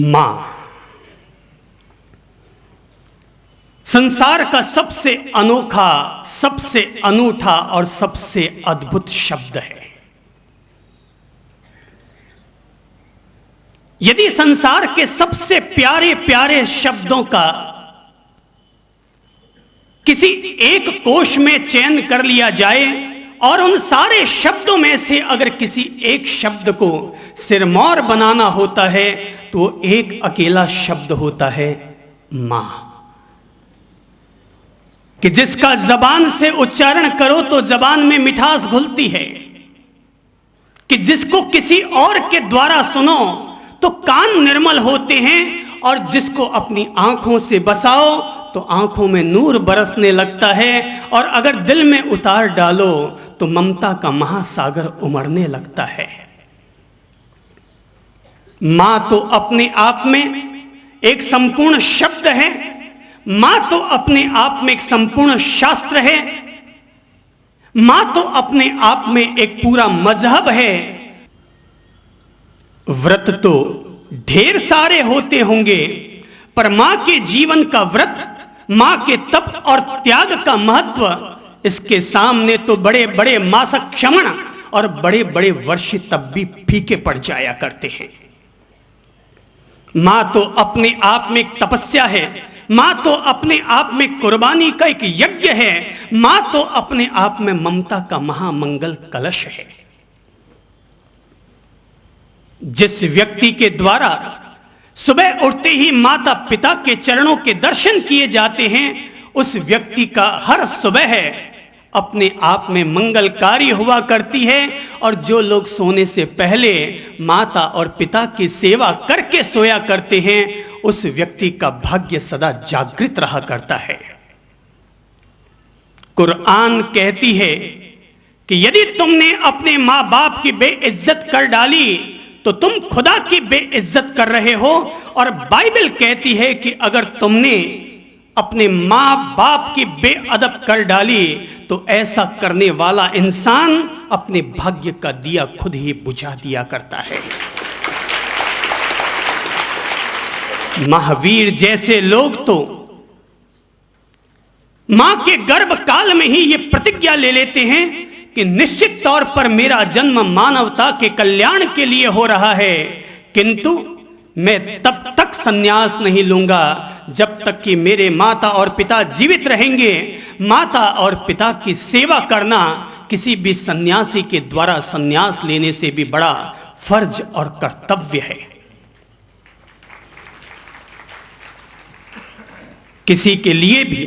मां संसार का सबसे अनोखा, सबसे अनूठा और सबसे अद्भुत शब्द है। यदि संसार के सबसे प्यारे प्यारे शब्दों का किसी एक कोश में चयन कर लिया जाए और उन सारे शब्दों में से अगर किसी एक शब्द को सिरमौर बनाना होता है तो एक अकेला शब्द होता है मां, कि जिसका जबान से उच्चारण करो तो जबान में मिठास घुलती है, कि जिसको किसी और के द्वारा सुनो तो कान निर्मल होते हैं, और जिसको अपनी आंखों से बसाओ तो आंखों में नूर बरसने लगता है, और अगर दिल में उतार डालो तो ममता का महासागर उमड़ने लगता है। मां तो अपने आप में एक संपूर्ण शब्द है, मां तो अपने आप में एक संपूर्ण शास्त्र है, मां तो अपने आप में एक पूरा मजहब है। व्रत तो ढेर सारे होते होंगे, पर मां के जीवन का व्रत, मां के तप और त्याग का महत्व, इसके सामने तो बड़े बड़े मासक क्षमण और बड़े बड़े वर्ष तब भी फीके पड़ जाया करते हैं। मां तो अपने आप में एक तपस्या है, मां तो अपने आप में कुर्बानी का एक यज्ञ है, मां तो अपने आप में ममता का महामंगल कलश है। जिस व्यक्ति के द्वारा सुबह उठते ही माता पिता के चरणों के दर्शन किए जाते हैं, उस व्यक्ति का हर सुबह अपने आप में मंगलकारी हुआ करती है, और जो लोग सोने से पहले माता और पिता की सेवा करके सोया करते हैं, उस व्यक्ति का भाग्य सदा जागृत रहा करता है। कुरान कहती है कि यदि तुमने अपने मां बाप की बेइज्जत कर डाली तो तुम खुदा की बेइज्जत कर रहे हो, और बाइबल कहती है कि अगर तुमने अपने मां बाप की बेअदब कर डाली तो ऐसा करने वाला इंसान अपने भाग्य का दिया खुद ही बुझा दिया करता है। महावीर जैसे लोग तो मां के गर्भ काल में ही यह प्रतिज्ञा ले लेते हैं कि निश्चित तौर पर मेरा जन्म मानवता के कल्याण के लिए हो रहा है, किंतु मैं तब तक संन्यास नहीं लूंगा जब तक कि मेरे माता और पिता जीवित रहेंगे। माता और पिता की सेवा करना किसी भी सन्यासी के द्वारा संन्यास लेने से भी बड़ा फर्ज और कर्तव्य है। किसी के लिए भी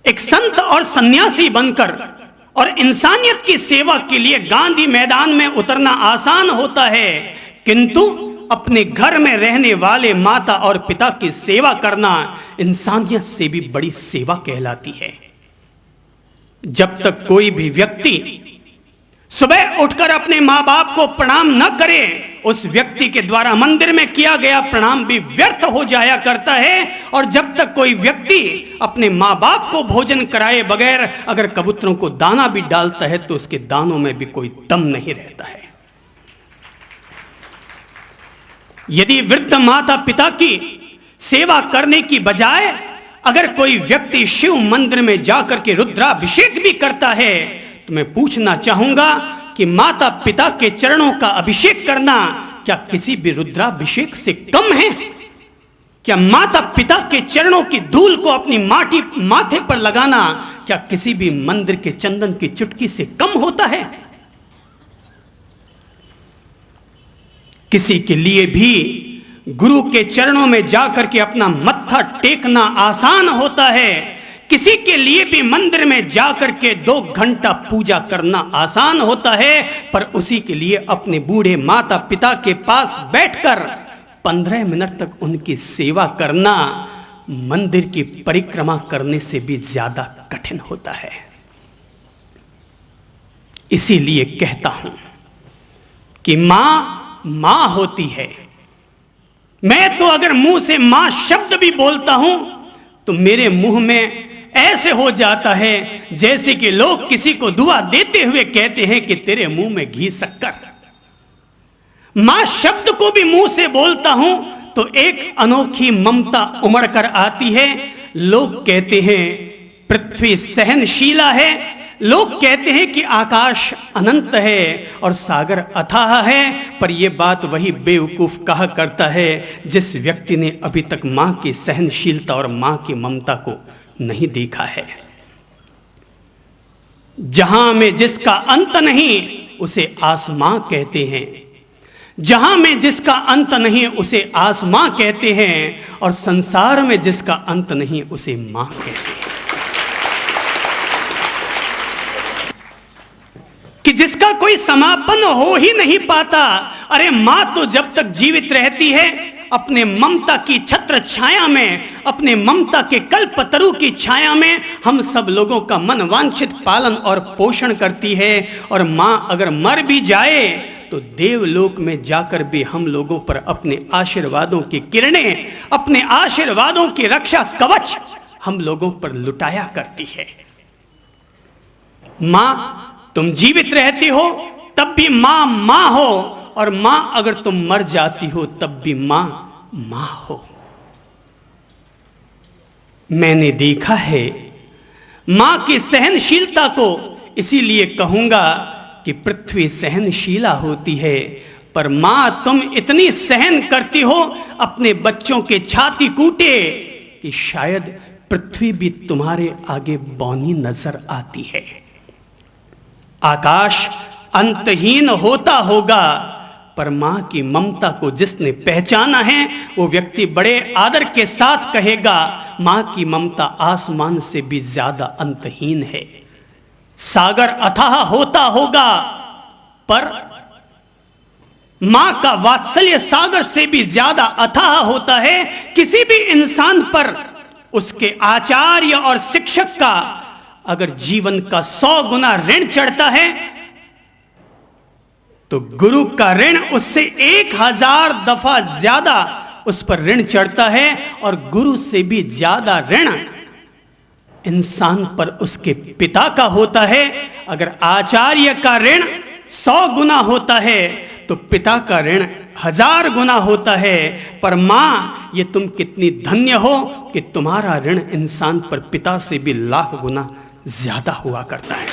एक संत और सन्यासी बनकर और इंसानियत की सेवा के लिए गांधी मैदान में उतरना आसान होता है, किंतु अपने घर में रहने वाले माता और पिता की सेवा करना इंसानियत से भी बड़ी सेवा कहलाती है। जब तक कोई भी व्यक्ति सुबह उठकर अपने मां बाप को प्रणाम न करे, उस व्यक्ति के द्वारा मंदिर में किया गया प्रणाम भी व्यर्थ हो जाया करता है। और जब तक कोई व्यक्ति अपने मां बाप को भोजन कराए बगैर अगर कबूतरों को दाना भी डालता है तो उसके दानों में भी कोई दम नहीं रहता है। यदि वृद्ध माता पिता की सेवा करने की बजाय अगर कोई व्यक्ति शिव मंदिर में जाकर के रुद्राभिषेक भी करता है, तो मैं पूछना चाहूंगा कि माता पिता के चरणों का अभिषेक करना क्या किसी भी रुद्राभिषेक से कम है? क्या माता पिता के चरणों की धूल को अपनी माथे पर लगाना क्या किसी भी मंदिर के चंदन की चुटकी से कम होता है? किसी के लिए भी गुरु के चरणों में जाकर के अपना मत्था टेकना आसान होता है, किसी के लिए भी मंदिर में जाकर के 2 घंटा पूजा करना आसान होता है, पर उसी के लिए अपने बूढ़े माता पिता के पास बैठकर 15 मिनट तक उनकी सेवा करना मंदिर की परिक्रमा करने से भी ज्यादा कठिन होता है। इसीलिए कहता हूं कि मां मां होती है। मैं तो अगर मुंह से मां शब्द भी बोलता हूं तो मेरे मुंह में ऐसे हो जाता है जैसे कि लोग किसी को दुआ देते हुए कहते हैं कि तेरे मुंह में घी शक्कर। मां शब्द को भी मुंह से बोलता हूं तो एक अनोखी ममता उमड़ कर आती है। लोग कहते हैं पृथ्वी सहनशीला है, लोग कहते हैं कि आकाश अनंत है और सागर अथाह है, पर यह बात वही बेवकूफ कहा करता है जिस व्यक्ति ने अभी तक मां की सहनशीलता और मां की ममता को नहीं देखा है। जहां में जिसका अंत नहीं उसे आसमां कहते हैं, जहां में जिसका अंत नहीं उसे आसमां कहते हैं, और संसार में जिसका अंत नहीं उसे मां कहते हैं। कि जिसका कोई समापन हो ही नहीं पाता। अरे मां तो जब तक जीवित रहती है अपने ममता की छत्र छाया में, अपने ममता के कल्पतरु की छाया में हम सब लोगों का मन वांछित पालन और पोषण करती है। और मां अगर मर भी जाए तो देवलोक में जाकर भी हम लोगों पर अपने आशीर्वादों की किरणें, अपने आशीर्वादों की रक्षा कवच हम लोगों पर लुटाया करती है। मां तुम जीवित रहती हो तब भी मां मां हो, और मां अगर तुम मर जाती हो तब भी मां मां हो। मैंने देखा है मां की सहनशीलता को, इसीलिए कहूंगा कि पृथ्वी सहनशीला होती है, पर मां तुम इतनी सहन करती हो अपने बच्चों के छाती कूटे कि शायद पृथ्वी भी तुम्हारे आगे बौनी नजर आती है। आकाश अंतहीन होता होगा, पर मां की ममता को जिसने पहचाना है वो व्यक्ति बड़े आदर के साथ कहेगा मां की ममता आसमान से भी ज्यादा अंतहीन है। सागर अथाह होता होगा, पर मां का वात्सल्य सागर से भी ज्यादा अथाह होता है। किसी भी इंसान पर उसके आचार्य और शिक्षक का अगर जीवन का 100 गुना ऋण चढ़ता है तो गुरु का ऋण उससे 1000 दफा ज्यादा उस पर ऋण चढ़ता है, और गुरु से भी ज्यादा ऋण इंसान पर उसके पिता का होता है। अगर आचार्य का ऋण 100 गुना होता है तो पिता का ऋण 1000 गुना होता है। पर मां ये तुम कितनी धन्य हो कि तुम्हारा ऋण इंसान पर पिता से भी लाख गुना ज्यादा हुआ करता है।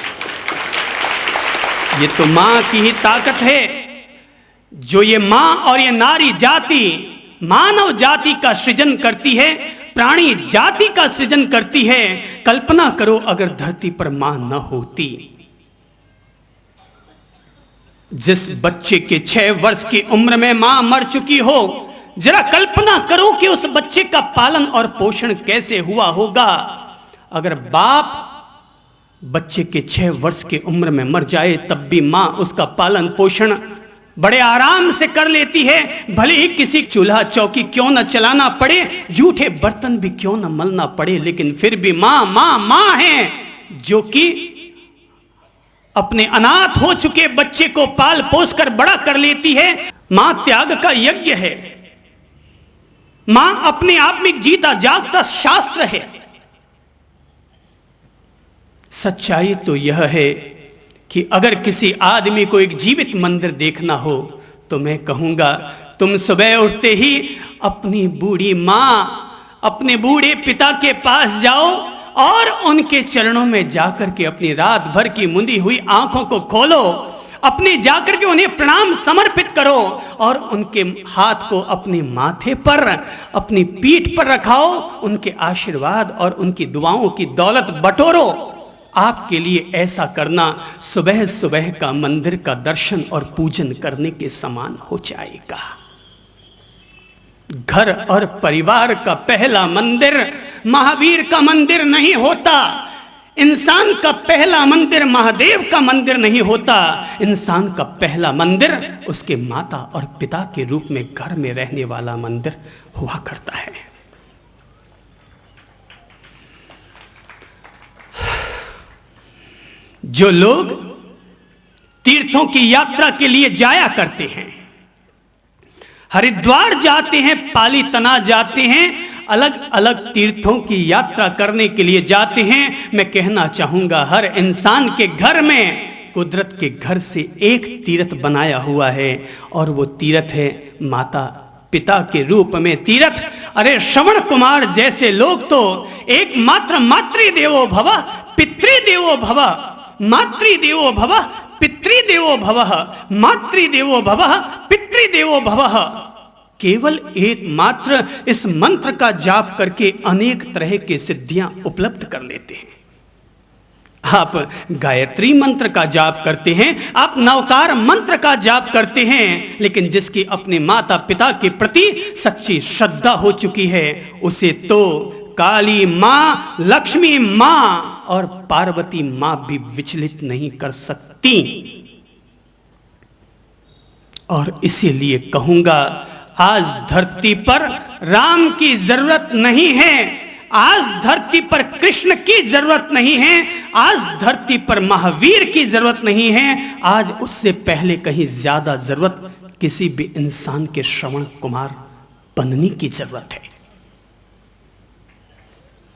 ये तो मां की ही ताकत है जो ये मां और ये नारी जाति मानव जाति का सृजन करती है, प्राणी जाति का सृजन करती है। कल्पना करो अगर धरती पर मां न होती। जिस बच्चे के 6 वर्ष की उम्र में मां मर चुकी हो, जरा कल्पना करो कि उस बच्चे का पालन और पोषण कैसे हुआ होगा। अगर बाप बच्चे के 6 वर्ष की उम्र में मर जाए तब भी मां उसका पालन पोषण बड़े आराम से कर लेती है, भले ही किसी चूल्हा चौकी क्यों न चलाना पड़े, जूठे बर्तन भी क्यों न मलना पड़े, लेकिन फिर भी मां मां मां है जो कि अपने अनाथ हो चुके बच्चे को पाल पोस कर बड़ा कर लेती है। मां त्याग का यज्ञ है, मां अपने आप में जीता जागता शास्त्र है। सच्चाई तो यह है कि अगर किसी आदमी को एक जीवित मंदिर देखना हो तो मैं कहूंगा तुम सुबह उठते ही अपनी बूढ़ी मां, अपने बूढ़े पिता के पास जाओ और उनके चरणों में जाकर के अपनी रात भर की मुंदी हुई आंखों को खोलो, अपने जाकर के उन्हें प्रणाम समर्पित करो और उनके हाथ को अपने माथे पर, अपनी पीठ पर रखाओ, उनके आशीर्वाद और उनकी दुआओं की दौलत बटोरो। आपके लिए ऐसा करना सुबह सुबह का मंदिर का दर्शन और पूजन करने के समान हो जाएगा। घर और परिवार का पहला मंदिर महावीर का मंदिर नहीं होता, इंसान का पहला मंदिर महादेव का मंदिर नहीं होता। इंसान का पहला मंदिर उसके माता और पिता के रूप में घर में रहने वाला मंदिर हुआ करता है। जो लोग तीर्थों की यात्रा के लिए जाया करते हैं, हरिद्वार जाते हैं, पाली तना जाते हैं, अलग अलग तीर्थों की यात्रा करने के लिए जाते हैं, मैं कहना चाहूंगा हर इंसान के घर में कुदरत के घर से एक तीर्थ बनाया हुआ है और वो तीर्थ है माता पिता के रूप में तीर्थ। अरे श्रवण कुमार जैसे लोग तो एकमात्र मातृदेवो भव पितृदेवो भव, मातृदेवो भव पितृदेवो भव, मातृदेवो भव पितृदेवो भव, केवल एकमात्र इस मंत्र का जाप करके अनेक तरह की सिद्धियां उपलब्ध कर लेते हैं। आप गायत्री मंत्र का जाप करते हैं, आप नवकार मंत्र का जाप करते हैं, लेकिन जिसकी अपने माता पिता के प्रति सच्ची श्रद्धा हो चुकी है, उसे तो काली मां, लक्ष्मी मां और पार्वती मां भी विचलित नहीं कर सकती। और इसीलिए कहूंगा, आज धरती पर राम की जरूरत नहीं है, आज धरती पर कृष्ण की जरूरत नहीं है, आज धरती पर महावीर की जरूरत नहीं है, आज उससे पहले कहीं ज्यादा जरूरत किसी भी इंसान के श्रवण कुमार बनने की जरूरत है।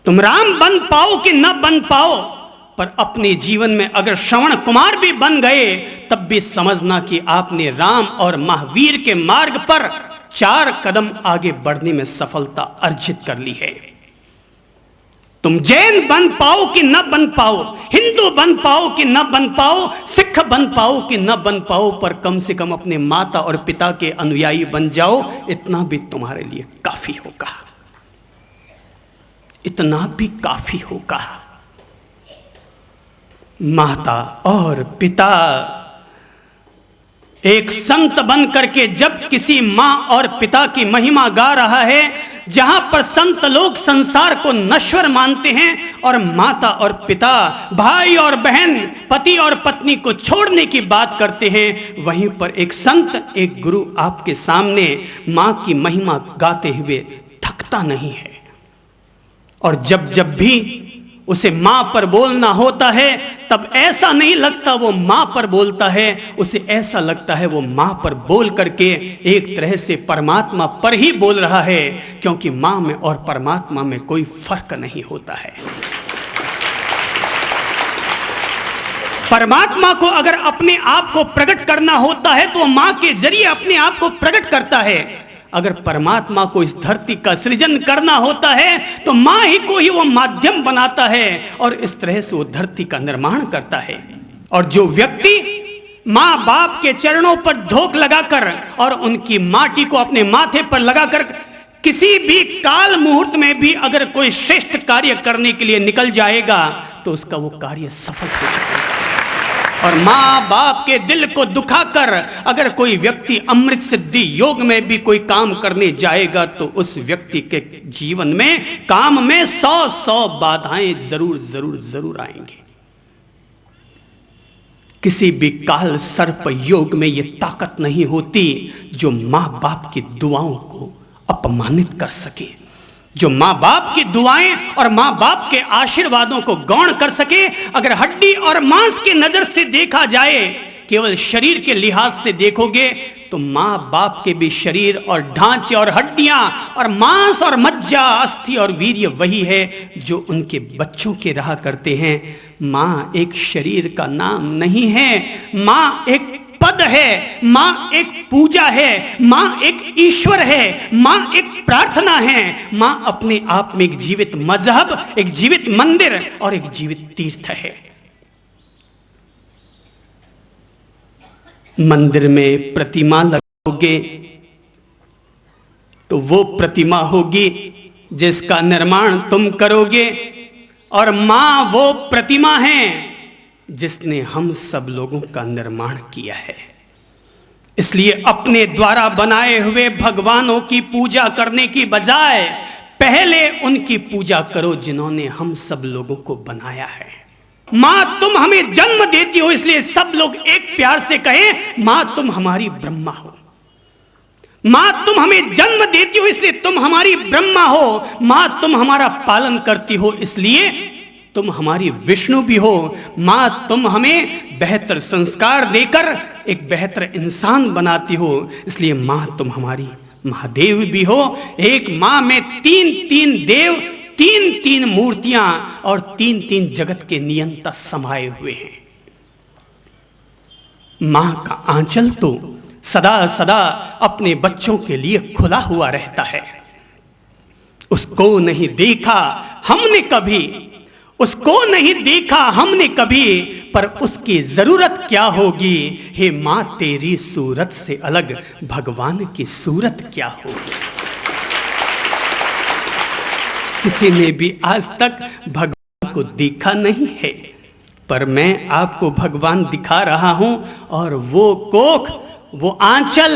तुम राम बन पाओ कि न बन पाओ, पर अपने जीवन में अगर श्रवण कुमार भी बन गए, तब भी समझना कि आपने राम और महावीर के मार्ग पर 4 कदम आगे बढ़ने में सफलता अर्जित कर ली है। तुम जैन बन पाओ कि न बन पाओ, हिंदू बन पाओ कि न बन पाओ, सिख बन पाओ कि न बन पाओ, पर कम से कम अपने माता और पिता के अनुयायी बन जाओ, इतना भी तुम्हारे लिए काफी होगा, इतना भी काफी होगा। माता और पिता एक संत बन करके जब किसी मां और पिता की महिमा गा रहा है, जहां पर संत लोग संसार को नश्वर मानते हैं और माता और पिता, भाई और बहन, पति और पत्नी को छोड़ने की बात करते हैं, वहीं पर एक संत, एक गुरु आपके सामने मां की महिमा गाते हुए थकता नहीं है। और जब जब भी उसे मां पर बोलना होता है, तब ऐसा नहीं लगता वो मां पर बोलता है, उसे ऐसा लगता है वो मां पर बोल करके एक तरह से परमात्मा पर ही बोल रहा है, क्योंकि मां में और परमात्मा में कोई फर्क नहीं होता है। परमात्मा को अगर अपने आप को प्रकट करना होता है तो मां के जरिए अपने आप को प्रकट करता है। अगर परमात्मा को इस धरती का सृजन करना होता है तो मां ही को ही वो माध्यम बनाता है और इस तरह से वो धरती का निर्माण करता है। और जो व्यक्ति मां बाप के चरणों पर धोख लगाकर और उनकी माटी को अपने माथे पर लगाकर किसी भी काल मुहूर्त में भी अगर कोई श्रेष्ठ कार्य करने के लिए निकल जाएगा तो उसका वो कार्य सफल हो जाएगा। और मां बाप के दिल को दुखाकर अगर कोई व्यक्ति अमृत सिद्धि योग में भी कोई काम करने जाएगा तो उस व्यक्ति के जीवन में काम में 100 बाधाएं जरूर आएंगी। किसी भी काल सर्प योग में यह ताकत नहीं होती जो मां बाप की दुआओं को अपमानित कर सके, जो मां बाप की दुआएं और मां बाप के आशीर्वादों को गौण कर सके। अगर हड्डी और मांस की नजर से देखा जाए, केवल शरीर के लिहाज से देखोगे तो मां बाप के भी शरीर और ढांचे और हड्डियां और मांस और मज्जा, अस्थि और वीर्य वही है जो उनके बच्चों के रहा करते हैं। मां एक शरीर का नाम नहीं है, मां एक पद है, मां एक पूजा है, मां एक ईश्वर है, मां एक प्रार्थना है, मां अपने आप में एक जीवित मजहब, एक जीवित मंदिर और एक जीवित तीर्थ है। मंदिर में प्रतिमा लगाओगे तो वो प्रतिमा होगी जिसका निर्माण तुम करोगे, और मां वो प्रतिमा है जिसने हम सब लोगों का निर्माण किया है। इसलिए अपने द्वारा बनाए हुए भगवानों की पूजा करने की बजाय पहले उनकी पूजा करो जिन्होंने हम सब लोगों को बनाया है। मां तुम हमें जन्म देती हो, इसलिए सब लोग एक प्यार से कहें, मां तुम हमारी ब्रह्मा हो। मां तुम हमें जन्म देती हो इसलिए तुम हमारी ब्रह्मा हो। मां तुम हमारा पालन करती हो इसलिए तुम हमारी विष्णु भी हो। मां तुम हमें बेहतर संस्कार देकर एक बेहतर इंसान बनाती हो, इसलिए मां तुम हमारी महादेव भी हो। एक मां में 3 देव, 3 मूर्तियां और 3 जगत के नियंता समाये हुए हैं। मां का आंचल तो सदा सदा अपने बच्चों के लिए खुला हुआ रहता है। उसको नहीं देखा हमने कभी, उसको नहीं देखा हमने कभी, पर उसकी जरूरत क्या होगी। हे मां तेरी सूरत से अलग भगवान की सूरत क्या होगी। किसी ने भी आज तक भगवान को देखा नहीं है, पर मैं आपको भगवान दिखा रहा हूं। और वो कोख, वो आंचल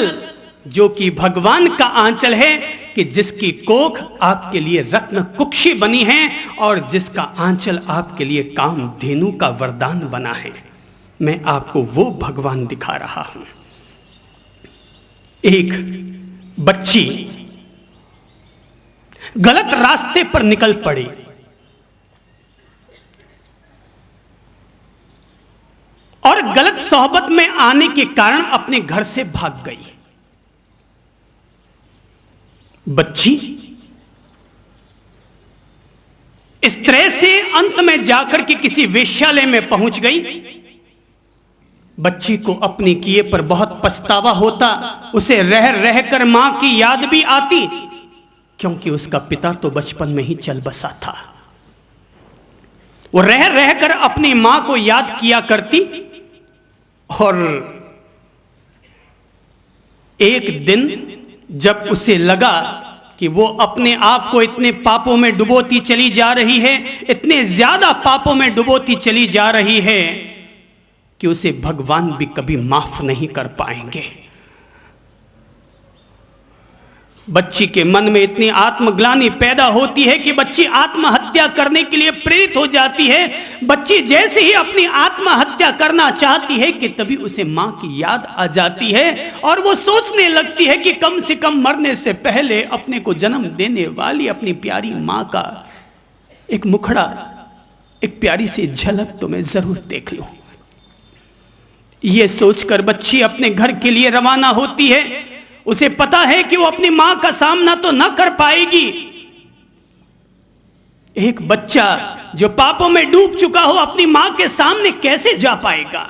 जो कि भगवान का आंचल है, कि जिसकी कोख आपके लिए रत्न कुक्षी बनी है और जिसका आंचल आपके लिए कामधेनु का वरदान बना है, मैं आपको वो भगवान दिखा रहा हूं। एक बच्ची गलत रास्ते पर निकल पड़ी और गलत सोहबत में आने के कारण अपने घर से भाग गई। बच्ची इस तरह से अंत में जाकर के किसी वेश्यालय में पहुंच गई। बच्ची को अपने किए पर बहुत पछतावा होता, उसे रह रहकर मां की याद भी आती, क्योंकि उसका पिता तो बचपन में ही चल बसा था। वो रह रहकर अपनी मां को याद किया करती। और एक दिन जब उसे लगा कि वो अपने आप को इतने पापों में डुबोती चली जा रही है, इतने ज्यादा पापों में डुबोती चली जा रही है कि उसे भगवान भी कभी माफ नहीं कर पाएंगे। बच्ची के मन में इतनी आत्मग्लानि पैदा होती है कि बच्ची आत्महत्या करने के लिए प्रेरित हो जाती है। बच्ची जैसे ही अपनी आत्महत्या करना चाहती है कि तभी उसे मां की याद आ जाती है और वो सोचने लगती है कि कम से कम मरने से पहले अपने को जन्म देने वाली अपनी प्यारी मां का एक मुखड़ा, एक प्यारी सी झलक तो मैं जरूर देख लूं। यह सोचकर बच्ची अपने घर के लिए रवाना होती है। उसे पता है कि वो अपनी मां का सामना तो न कर पाएगी। एक बच्चा जो पापों में डूब चुका हो अपनी मां के सामने कैसे जा पाएगा।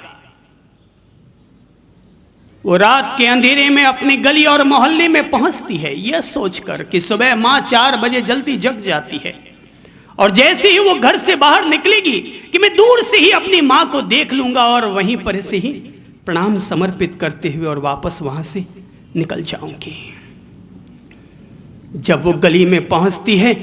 वो रात के अंधेरे में अपनी गली और मोहल्ले में पहुंचती है, यह सोचकर कि सुबह मां 4 बजे जल्दी जग जाती है। और जैसे ही वो घर से बाहर निकलेगी कि मैं दूर से ही अपनी मां को देख लूंगा और वहीं पर से ही प्रणाम समर्पित करते हुए और वापस वहां से निकल जाऊंगी। जब वो गली में पहुंचती है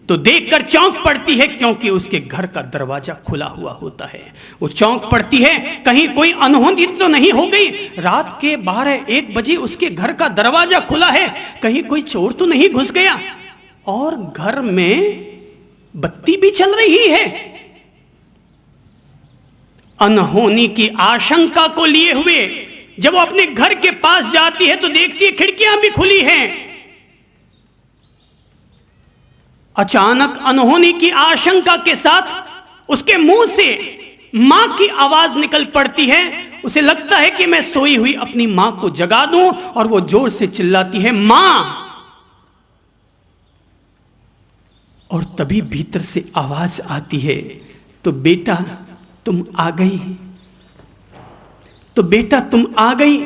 तो देखकर चौंक पड़ती है, क्योंकि उसके घर का दरवाजा खुला हुआ होता है। वो चौंक पड़ती है, कहीं कोई अनहोनी तो नहीं हो गई। रात के 12-1 बजे उसके घर का दरवाजा खुला है, कहीं कोई चोर तो नहीं घुस गया। और घर में बत्ती भी चल रही है। अनहोनी की आशंका को लिए हुए जब वो अपने घर के पास जाती है तो देखती है खिड़कियां भी खुली हैं। अचानक अनहोनी की आशंका के साथ उसके मुंह से मां की आवाज निकल पड़ती है। उसे लगता है कि मैं सोई हुई अपनी मां को जगा दूं, और वो जोर से चिल्लाती है, मां। और तभी भीतर से आवाज आती है, तो बेटा तुम आ गई, तो बेटा तुम आ गई।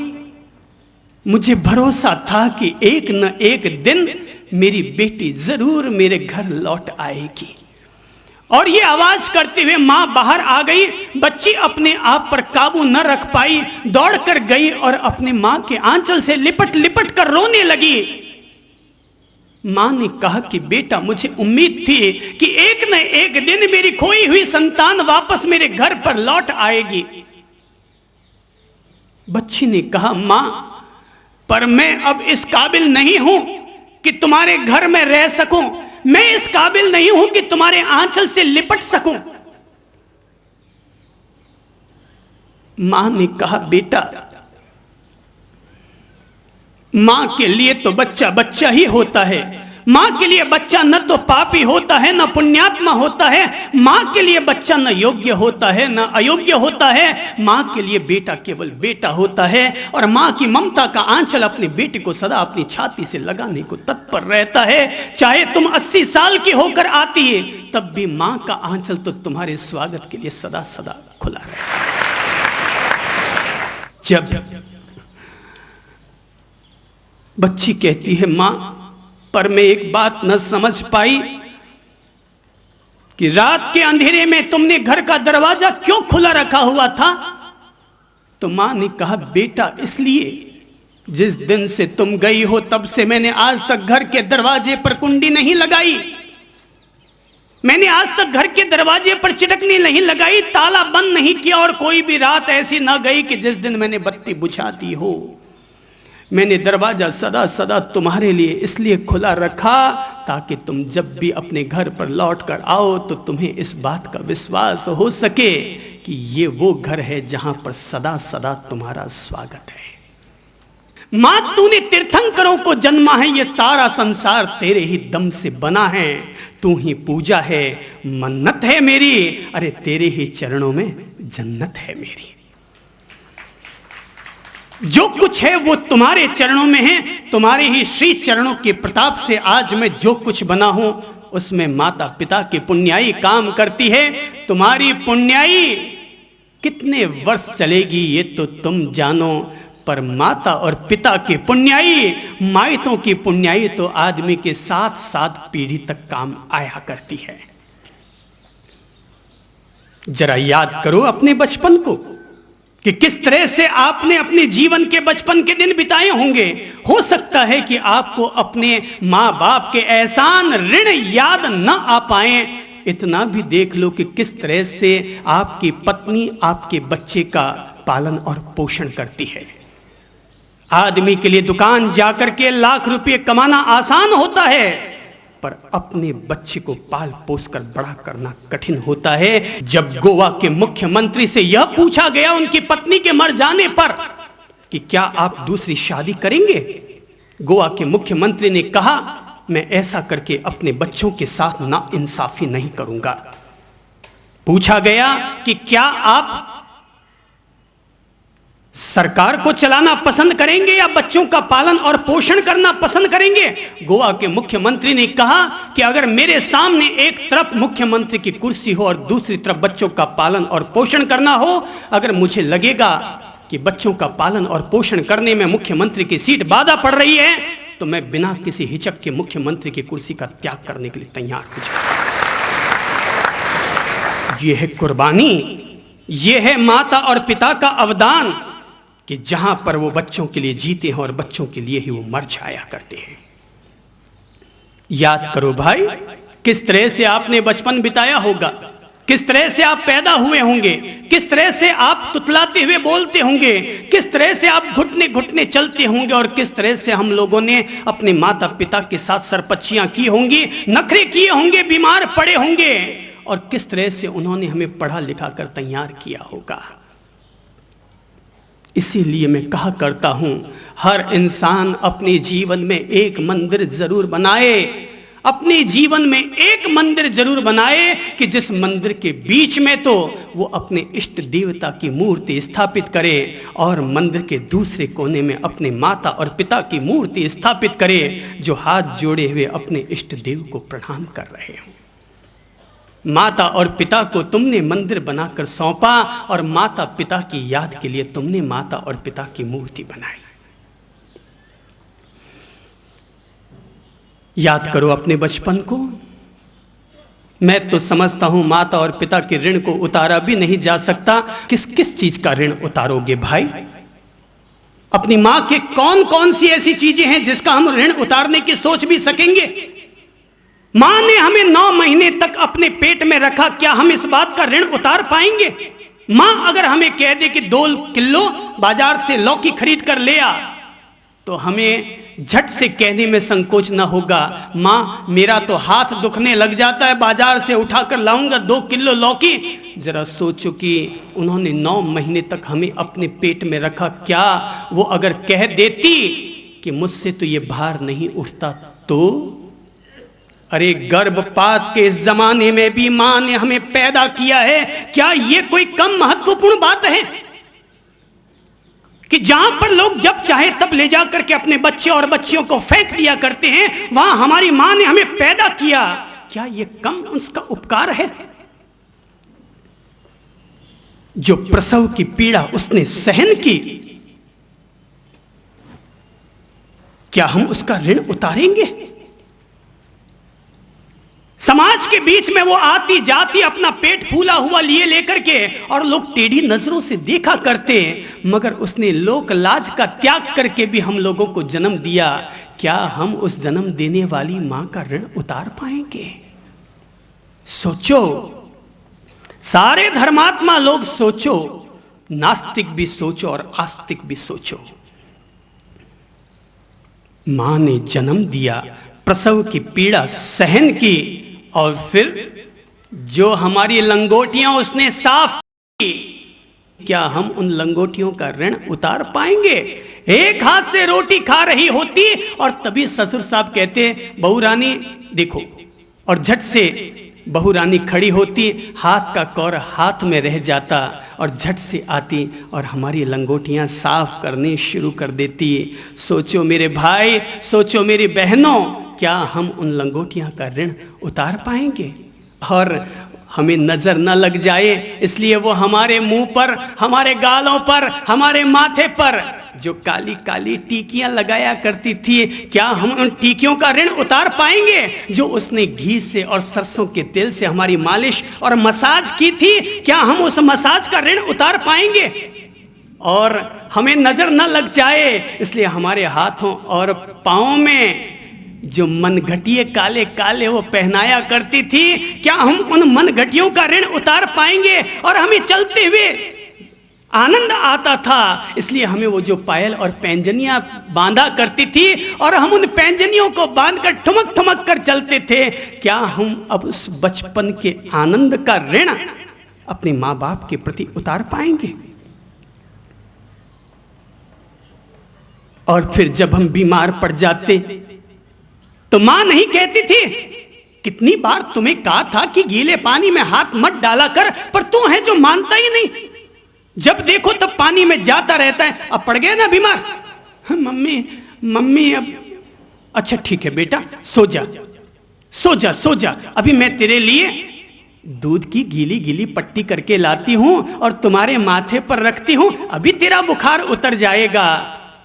मुझे भरोसा था कि एक न एक दिन मेरी बेटी जरूर मेरे घर लौट आएगी। और ये आवाज करते हुए मां बाहर आ गई। बच्ची अपने आप पर काबू न रख पाई, दौड़कर गई और अपने मां के आंचल से लिपट लिपट कर रोने लगी। मां ने कहा कि बेटा मुझे उम्मीद थी कि एक न एक दिन मेरी खोई हुई संतान वापस मेरे घर पर लौट आएगी। बच्ची ने कहा, मां पर मैं अब इस काबिल नहीं हूं कि तुम्हारे घर में रह सकूं। मैं इस काबिल नहीं हूं कि तुम्हारे आंचल से लिपट सकूं। मां ने कहा, बेटा मां के लिए तो बच्चा बच्चा ही होता है। मां के लिए बच्चा न तो पापी होता है न पुण्यात्मा होता है। मां के लिए बच्चा न योग्य होता है न अयोग्य होता है। मां के लिए बेटा केवल बेटा होता है। और मां की ममता का आंचल अपने बेटे को सदा अपनी छाती से लगाने को तत्पर रहता है। चाहे तुम 80 साल की होकर आती है, तब भी मां का आंचल तो तुम्हारे स्वागत के लिए सदा सदा खुला रहता है। जब बच्ची कहती है, मां, पर मैं एक बात न समझ पाई कि रात के अंधेरे में तुमने घर का दरवाजा क्यों खुला रखा हुआ था? तो मां ने कहा, बेटा, इसलिए जिस दिन से तुम गई हो तब से मैंने आज तक घर के दरवाजे पर कुंडी नहीं लगाई, मैंने आज तक घर के दरवाजे पर चिटकनी नहीं लगाई, ताला बंद नहीं किया, और कोई भी रात ऐसी ना गई कि जिस दिन मैंने बत्ती बुझाती हो। मैंने दरवाजा सदा सदा तुम्हारे लिए इसलिए खुला रखा ताकि तुम जब भी अपने घर पर लौट कर आओ तो तुम्हें इस बात का विश्वास हो सके कि ये वो घर है जहां पर सदा सदा तुम्हारा स्वागत है। मां, तूने तीर्थंकरों को जन्मा है, ये सारा संसार तेरे ही दम से बना है, तू ही पूजा है, मन्नत है मेरी, अरे तेरे ही चरणों में जन्नत है मेरी। जो कुछ है वो तुम्हारे चरणों में है, तुम्हारे ही श्री चरणों के प्रताप से आज मैं जो कुछ बना हूं उसमें माता पिता की पुण्याई काम करती है। तुम्हारी पुण्याई कितने वर्ष चलेगी ये तो तुम जानो, पर माता और पिता की पुण्याई, माइतों की पुण्याई तो आदमी के साथ साथ पीढ़ी तक काम आया करती है। जरा याद करो अपने बचपन को कि किस तरह से आपने अपने जीवन के बचपन के दिन बिताए होंगे। हो सकता है कि आपको अपने मां बाप के एहसान ऋण याद न आ पाए। इतना भी देख लो कि किस तरह से आपकी पत्नी आपके बच्चे का पालन और पोषण करती है। आदमी के लिए दुकान जाकर के लाख रुपए कमाना आसान होता है, पर अपने बच्चे को पाल पोस कर बड़ा करना कठिन होता है। जब गोवा के मुख्यमंत्री से यह पूछा गया उनकी पत्नी के मर जाने पर कि क्या आप दूसरी शादी करेंगे, गोवा के मुख्यमंत्री ने कहा, मैं ऐसा करके अपने बच्चों के साथ नाइंसाफी नहीं करूंगा। पूछा गया कि क्या आप सरकार को चलाना पसंद करेंगे या बच्चों का पालन और पोषण करना पसंद करेंगे? गोवा के मुख्यमंत्री ने कहा कि अगर मेरे सामने एक तरफ मुख्यमंत्री की कुर्सी हो और दूसरी तरफ बच्चों का पालन और पोषण करना हो, अगर मुझे लगेगा कि बच्चों का पालन और पोषण करने में मुख्यमंत्री की सीट बाधा पड़ रही है तो मैं बिना किसी हिचक के मुख्यमंत्री की कुर्सी का त्याग करने के लिए तैयार हो जाऊंगा। यह है कुर्बानी, यह है माता और पिता का अवदान कि जहां पर वो बच्चों के लिए जीते हैं और बच्चों के लिए ही वो मर जाया करते हैं। याद करो भाई, किस तरह से आपने बचपन बिताया होगा, किस तरह से आप पैदा हुए होंगे, किस तरह से आप तुतलाते हुए बोलते होंगे, किस तरह से आप घुटने घुटने चलते होंगे और किस तरह से हम लोगों ने अपने माता पिता के साथ सरपच्चियां की होंगी, नखरे किए होंगे, बीमार पड़े होंगे, और किस तरह से उन्होंने हमें पढ़ा लिखा कर तैयार किया होगा। इसीलिए मैं कहा करता हूं, हर इंसान अपने जीवन में एक मंदिर जरूर बनाए, अपने जीवन में एक मंदिर जरूर बनाए कि जिस मंदिर के बीच में तो वो अपने इष्ट देवता की मूर्ति स्थापित करे और मंदिर के दूसरे कोने में अपने माता और पिता की मूर्ति स्थापित करे जो हाथ जोड़े हुए अपने इष्ट देव को प्रणाम कर रहे हों। माता और पिता को तुमने मंदिर बनाकर सौंपा और माता पिता की याद के लिए तुमने माता और पिता की मूर्ति बनाई। याद करो अपने बचपन को। मैं तो समझता हूं माता और पिता के ऋण को उतारा भी नहीं जा सकता। किस किस चीज का ऋण उतारोगे भाई? अपनी मां के कौन कौन सी ऐसी चीजें हैं जिसका हम ऋण उतारने की सोच भी सकेंगे? मां ने हमें 9 महीने तक अपने पेट में रखा, क्या हम इस बात का ऋण उतार पाएंगे? मां अगर हमें कह दे कि 2 किलो बाजार से लौकी खरीद कर ले आ, तो हमें झट से कहने में संकोच ना होगा, मां मेरा तो हाथ दुखने लग जाता है, बाजार से उठाकर लाऊंगा 2 किलो लौकी। जरा सोचो कि उन्होंने 9 महीने तक हमें अपने पेट में रखा, क्या वो अगर कह देती कि मुझसे तो ये भार नहीं उठता तो? अरे गर्भपात के इस जमाने में भी मां ने हमें पैदा किया है, क्या यह कोई कम महत्वपूर्ण बात है कि जहां पर लोग जब चाहे तब ले जाकर के अपने बच्चे और बच्चियों को फेंक दिया करते हैं, वहां हमारी मां ने हमें पैदा किया, क्या यह कम उसका उपकार है? जो प्रसव की पीड़ा उसने सहन की, क्या हम उसका ऋण उतारेंगे? समाज के बीच में वो आती जाती अपना पेट फूला हुआ लिए लेकर के, और लोग टेढ़ी नजरों से देखा करते, मगर उसने लोक लाज का त्याग करके भी हम लोगों को जन्म दिया। क्या हम उस जन्म देने वाली मां का ऋण उतार पाएंगे? सोचो, सारे धर्मात्मा लोग सोचो, नास्तिक भी सोचो और आस्तिक भी सोचो। मां ने जन्म दिया, प्रसव की पीड़ा सहन की, और फिर जो हमारी लंगोटियां उसने साफ की, क्या हम उन लंगोटियों का ऋण उतार पाएंगे? एक हाथ से रोटी खा रही होती और तभी ससुर साहब कहते, बहू रानी देखो, और झट से बहू रानी खड़ी होती, हाथ का कौर हाथ में रह जाता, और झट से आती और हमारी लंगोटियां साफ करनी शुरू कर देती। सोचो मेरे भाई, सोचो मेरी बहनों, क्या हम उन लंगोटियां का ऋण उतार पाएंगे? और हमें नजर न लग जाए इसलिए वो हमारे मुंह पर, हमारे गालों पर, हमारे माथे पर जो काली काली टीकियां लगाया करती थी, क्या हम उन टीकियों का ऋण उतार पाएंगे? जो उसने घी से और सरसों के तेल से हमारी मालिश और मसाज की थी, क्या हम उस मसाज का ऋण उतार पाएंगे? और हमें नजर न लग जाए इसलिए हमारे हाथों और पांवों में जो मनघटिये काले काले वो पहनाया करती थी, क्या हम उन मनघटियों का ऋण उतार पाएंगे? और हमें चलते हुए आनंद आता था इसलिए हमें वो जो पायल और पैंजनियां बांधा करती थी और हम उन पैंजनियों को बांधकर ठुमक ठुमक कर चलते थे, क्या हम अब उस बचपन के आनंद का ऋण अपने मां बाप के प्रति उतार पाएंगे? और फिर जब हम बीमार पड़ जाते तो मां नहीं कहती थी, कितनी बार तुम्हें कहा था कि गीले पानी में हाथ मत डाला कर, पर तू है जो मानता ही नहीं, जब देखो तब पानी में जाता रहता है। अब पड़ गया ना बीमार, मम्मी मम्मी अब अच्छा ठीक है बेटा, सो जा सो जा सो जा, अभी मैं तेरे लिए दूध की गीली गीली पट्टी करके लाती हूं और तुम्हारे माथे पर रखती हूं, अभी तेरा बुखार उतर जाएगा।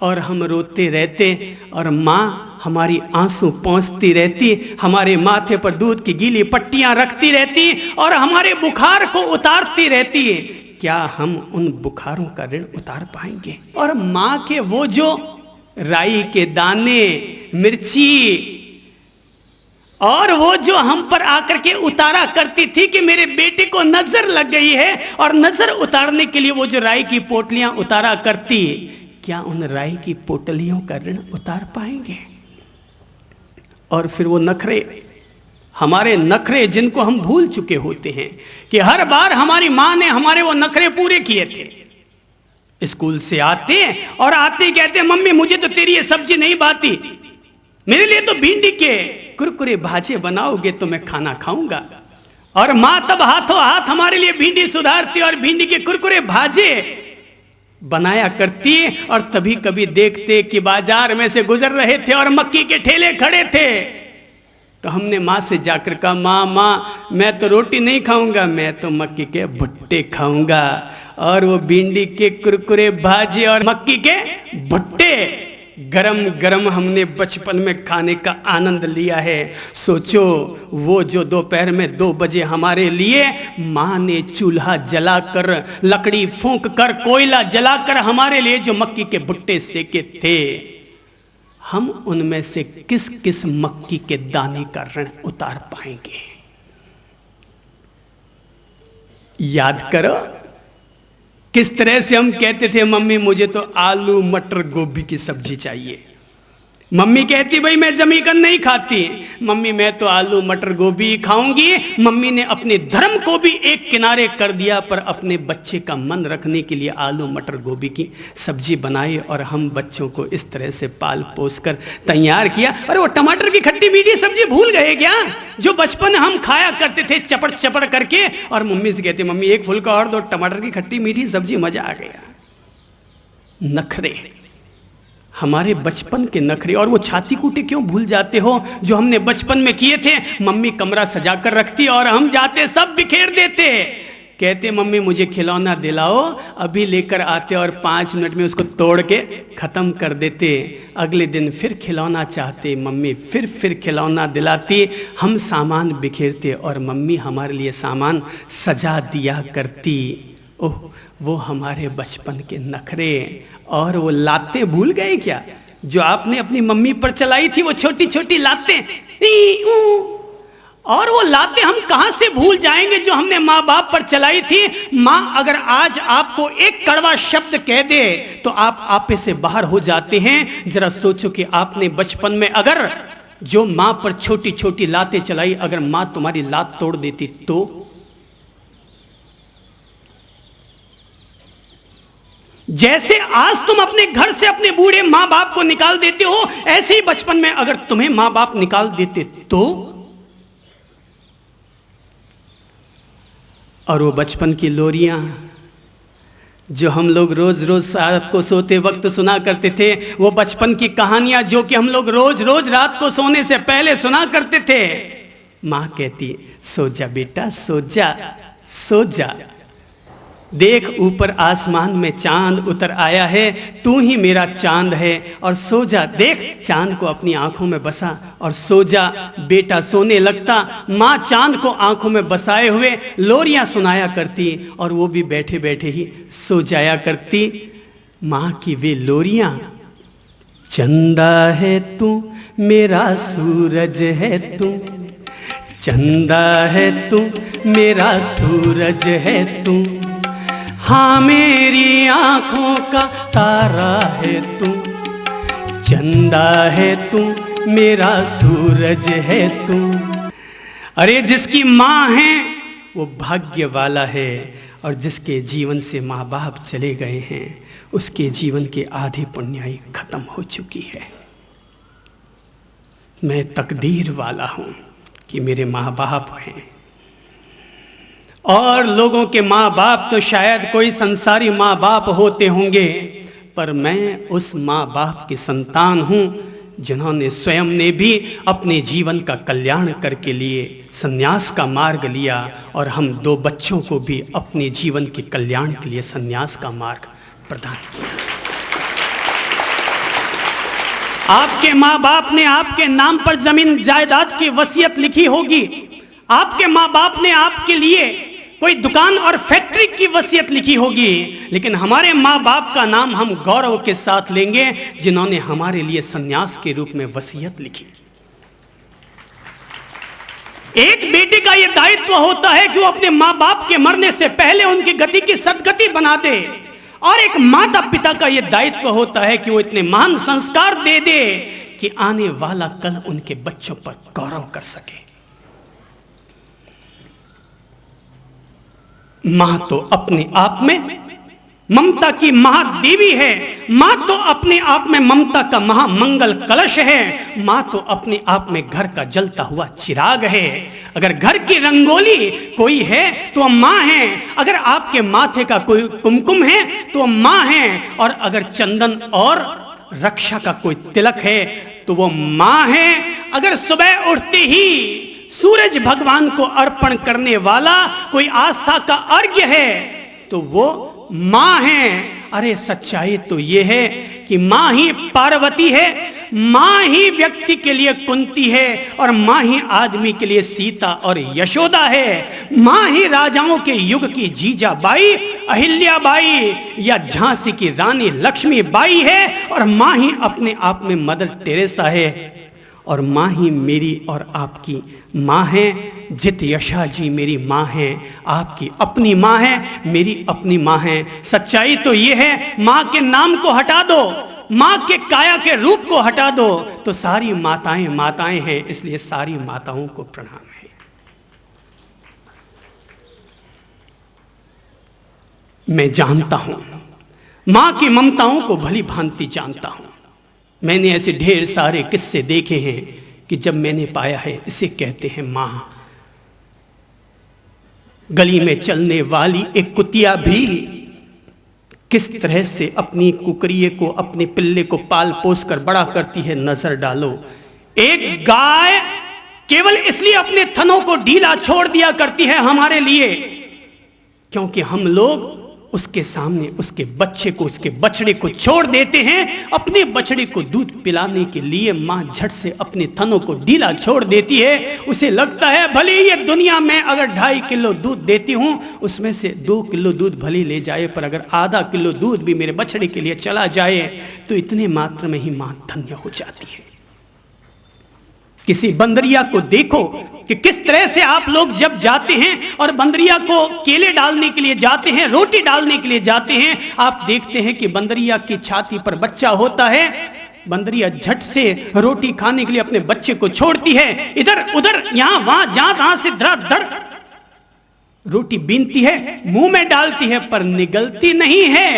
और हम रोते रहते और मां हमारी आंसू पोंछती रहती, हमारे माथे पर दूध की गीली पट्टियां रखती रहती और हमारे बुखार को उतारती रहती। क्या हम उन बुखारों का ऋण उतार पाएंगे? और मां के वो जो राई के दाने, मिर्ची, और वो जो हम पर आकर के उतारा करती थी कि मेरे बेटे को नजर लग गई है, और नजर उतारने के लिए वो जो राई की पोटलियां उतारा करती, क्या उन राई की पोटलियों का ऋण उतार पाएंगे? और फिर वो नखरे, हमारे नखरे जिनको हम भूल चुके होते हैं कि हर बार हमारी मां ने हमारे वो नखरे पूरे किए थे। स्कूल से आते और आते ही कहते, मम्मी मुझे तो तेरी ये सब्जी नहीं भाती, मेरे लिए तो भिंडी के कुरकुरे भाजे बनाओगे तो मैं खाना खाऊंगा। और मां तब हाथों हाथ हमारे लिए भिंडी सुधारती और भिंडी के कुरकुरे भाजे बनाया करती। और तभी कभी देखते कि बाजार में से गुजर रहे थे और मक्की के ठेले खड़े थे, तो हमने माँ से जाकर कहा, माँ मैं तो रोटी नहीं खाऊंगा, मैं तो मक्की के भुट्टे खाऊंगा। और वो भिंडी के कुरकुरे भाजी और मक्की के भुट्टे गरम गरम हमने बचपन में खाने का आनंद लिया है। सोचो वो जो दोपहर में 2 बजे हमारे लिए माँ ने चूल्हा जलाकर, लकड़ी फूंक कर, कोयला जलाकर हमारे लिए जो मक्की के भुट्टे सेके थे, हम उनमें से किस किस मक्की के दाने का ऋण उतार पाएंगे? याद करो किस तरह से हम कहते थे, मम्मी मुझे तो आलू मटर गोभी की सब्जी चाहिए। मम्मी कहती, भाई मैं जमीकन नहीं खाती, मम्मी मैं तो आलू मटर गोभी खाऊंगी। मम्मी ने अपने धर्म को भी एक किनारे कर दिया, पर अपने बच्चे का मन रखने के लिए आलू मटर गोभी की सब्जी बनाई और हम बच्चों को इस तरह से पाल पोस कर तैयार किया। अरे वो टमाटर की खट्टी मीठी सब्जी भूल गए क्या, जो बचपन हम खाया करते थे चपड़ चपड़ करके? और मम्मी से कहते, मम्मी एक फुल्का और दो, टमाटर की खट्टी मीठी सब्जी, मजा आ गया। नखरे, हमारे बचपन के नखरे। और वो छाती कूटे क्यों भूल जाते हो जो हमने बचपन में किए थे? मम्मी कमरा सजाकर रखती और हम जाते सब बिखेर देते। कहते मम्मी मुझे खिलौना दिलाओ, अभी लेकर आते और 5 मिनट में उसको तोड़ के खत्म कर देते। अगले दिन फिर खिलौना चाहते, मम्मी फिर खिलौना दिलाती। हम सामान बिखेरते और मम्मी हमारे लिए सामान सजा दिया करती। ओह, वो हमारे बचपन के नखरे। और वो लातें भूल गए क्या जो आपने अपनी मम्मी पर चलाई थी? वो छोटी छोटी लातें, और वो लातें हम कहां से भूल जाएंगे जो हमने माँ बाप पर चलाई थी। माँ अगर आज आपको एक कड़वा शब्द कह दे तो आप आपे से बाहर हो जाते हैं। जरा सोचो कि आपने बचपन में अगर जो माँ पर छोटी छोटी लातें चलाई, अगर माँ तुम्हारी लात तोड़ देती तो? जैसे आज तुम अपने घर से अपने बूढ़े माँ बाप को निकाल देते हो, ऐसे ही बचपन में अगर तुम्हें माँ बाप निकाल देते तो? और वो बचपन की लोरियां जो हम लोग रोज रोज रात को सोते वक्त सुना करते थे, वो बचपन की कहानियां जो कि हम लोग रोज रोज रात को सोने से पहले सुना करते थे। माँ कहती, सो जा बेटा, सो जा, सो जा, देख ऊपर आसमान में चांद उतर आया है, तू ही मेरा चांद है, और सो जा, देख चांद को अपनी आंखों में बसा और सो जा। बेटा सोने लगता, माँ चांद को आंखों में बसाए हुए लोरियां सुनाया करती और वो भी बैठे बैठे ही सो जाया करती। माँ की वे लोरियां, चंदा है तू मेरा सूरज है तू, चंदा है तू मेरा सूरज है तू, हाँ मेरी आंखों का तारा है तू, चंदा है तू मेरा सूरज है तू। अरे जिसकी माँ है वो भाग्य वाला है, और जिसके जीवन से माँ बाप चले गए हैं उसके जीवन के आधी पुण्याई खत्म हो चुकी है। मैं तकदीर वाला हूं कि मेरे माँ बाप हैं, और लोगों के माँ बाप तो शायद कोई संसारी माँ बाप होते होंगे, पर मैं उस माँ बाप की संतान हूँ जिन्होंने स्वयं ने भी अपने जीवन का कल्याण करके लिए संन्यास का मार्ग लिया, और हम 2 बच्चों को भी अपने जीवन के कल्याण के लिए संन्यास का मार्ग प्रदान किया। आपके माँ बाप ने आपके नाम पर जमीन जायदाद की वसीयत लिखी होगी, आपके माँ बाप ने आपके लिए कोई दुकान और फैक्ट्री की वसीयत लिखी होगी, लेकिन हमारे माँ बाप का नाम हम गौरव के साथ लेंगे जिन्होंने हमारे लिए सन्यास के रूप में वसीयत लिखी। एक बेटे का यह दायित्व होता है कि वो अपने माँ बाप के मरने से पहले उनकी गति की सदगति बना दे, और एक माता पिता का यह दायित्व होता है कि वो इतने महान संस्कार दे दे कि आने वाला कल उनके बच्चों पर गौरव कर सके। मां तो अपने आप में ममता की महादेवी है, मां तो अपने आप में ममता का महामंगल कलश है, मां तो अपने आप में घर का जलता हुआ चिराग है। अगर घर की रंगोली कोई है तो मां है, अगर आपके माथे का कोई कुमकुम है तो मां है, और अगर चंदन और रक्षा का कोई तिलक है तो वो मां है। अगर सुबह उठते ही सूरज भगवान को अर्पण करने वाला कोई आस्था का अर्घ्य है तो वो मां है। अरे सच्चाई तो ये है कि मां ही पार्वती है, मां ही व्यक्ति के लिए कुंती है, और मां ही आदमी के लिए सीता और यशोदा है। मां ही राजाओं के युग की जीजाबाई अहिल्याबाई या झांसी की रानी लक्ष्मीबाई है, और मां ही अपने आप में मदर टेरेसा है, और मां ही मेरी और आपकी मां है। जित यशा जी मेरी मां है, आपकी अपनी मां है, मेरी अपनी मां है। सच्चाई तो ये है, मां के नाम को हटा दो, मां के काया के रूप को हटा दो तो सारी माताएं माताएं हैं, इसलिए सारी माताओं को प्रणाम है। मैं जानता हूं, मां की ममताओं को भली भांति जानता हूं। मैंने ऐसे ढेर सारे किस्से देखे हैं कि जब मैंने पाया है इसे कहते हैं मां। गली में चलने वाली एक कुतिया भी किस तरह से अपनी कुकरिए को, अपने पिल्ले को पाल पोस कर बड़ा करती है, नजर डालो। एक गाय केवल इसलिए अपने थनों को ढीला छोड़ दिया करती है हमारे लिए क्योंकि हम लोग उसके सामने उसके बच्चे को, उसके बछड़े को छोड़ देते हैं। अपने बछड़े को दूध पिलाने के लिए मां झट से अपने थनों को ढीला छोड़ देती है। उसे लगता है भले ये दुनिया में अगर 2.5 किलो दूध देती हूं, उसमें से 2 किलो दूध भले ले जाए, पर अगर आधा किलो दूध भी मेरे बछड़े के लिए चला जाए तो इतने मात्र में ही मां धन्य हो जाती है। किसी बंदरिया को देखो कि किस तरह से आप लोग जब जाते हैं और बंदरिया को केले डालने के लिए जाते हैं, रोटी डालने के लिए जाते हैं, आप देखते हैं कि बंदरिया की छाती पर बच्चा होता है। बंदरिया झट से रोटी खाने के लिए अपने बच्चे को छोड़ती है, इधर उधर यहां वहां जहां तहां से धड़ रोटी बीनती है, मुंह में डालती है, पर निगलती नहीं है।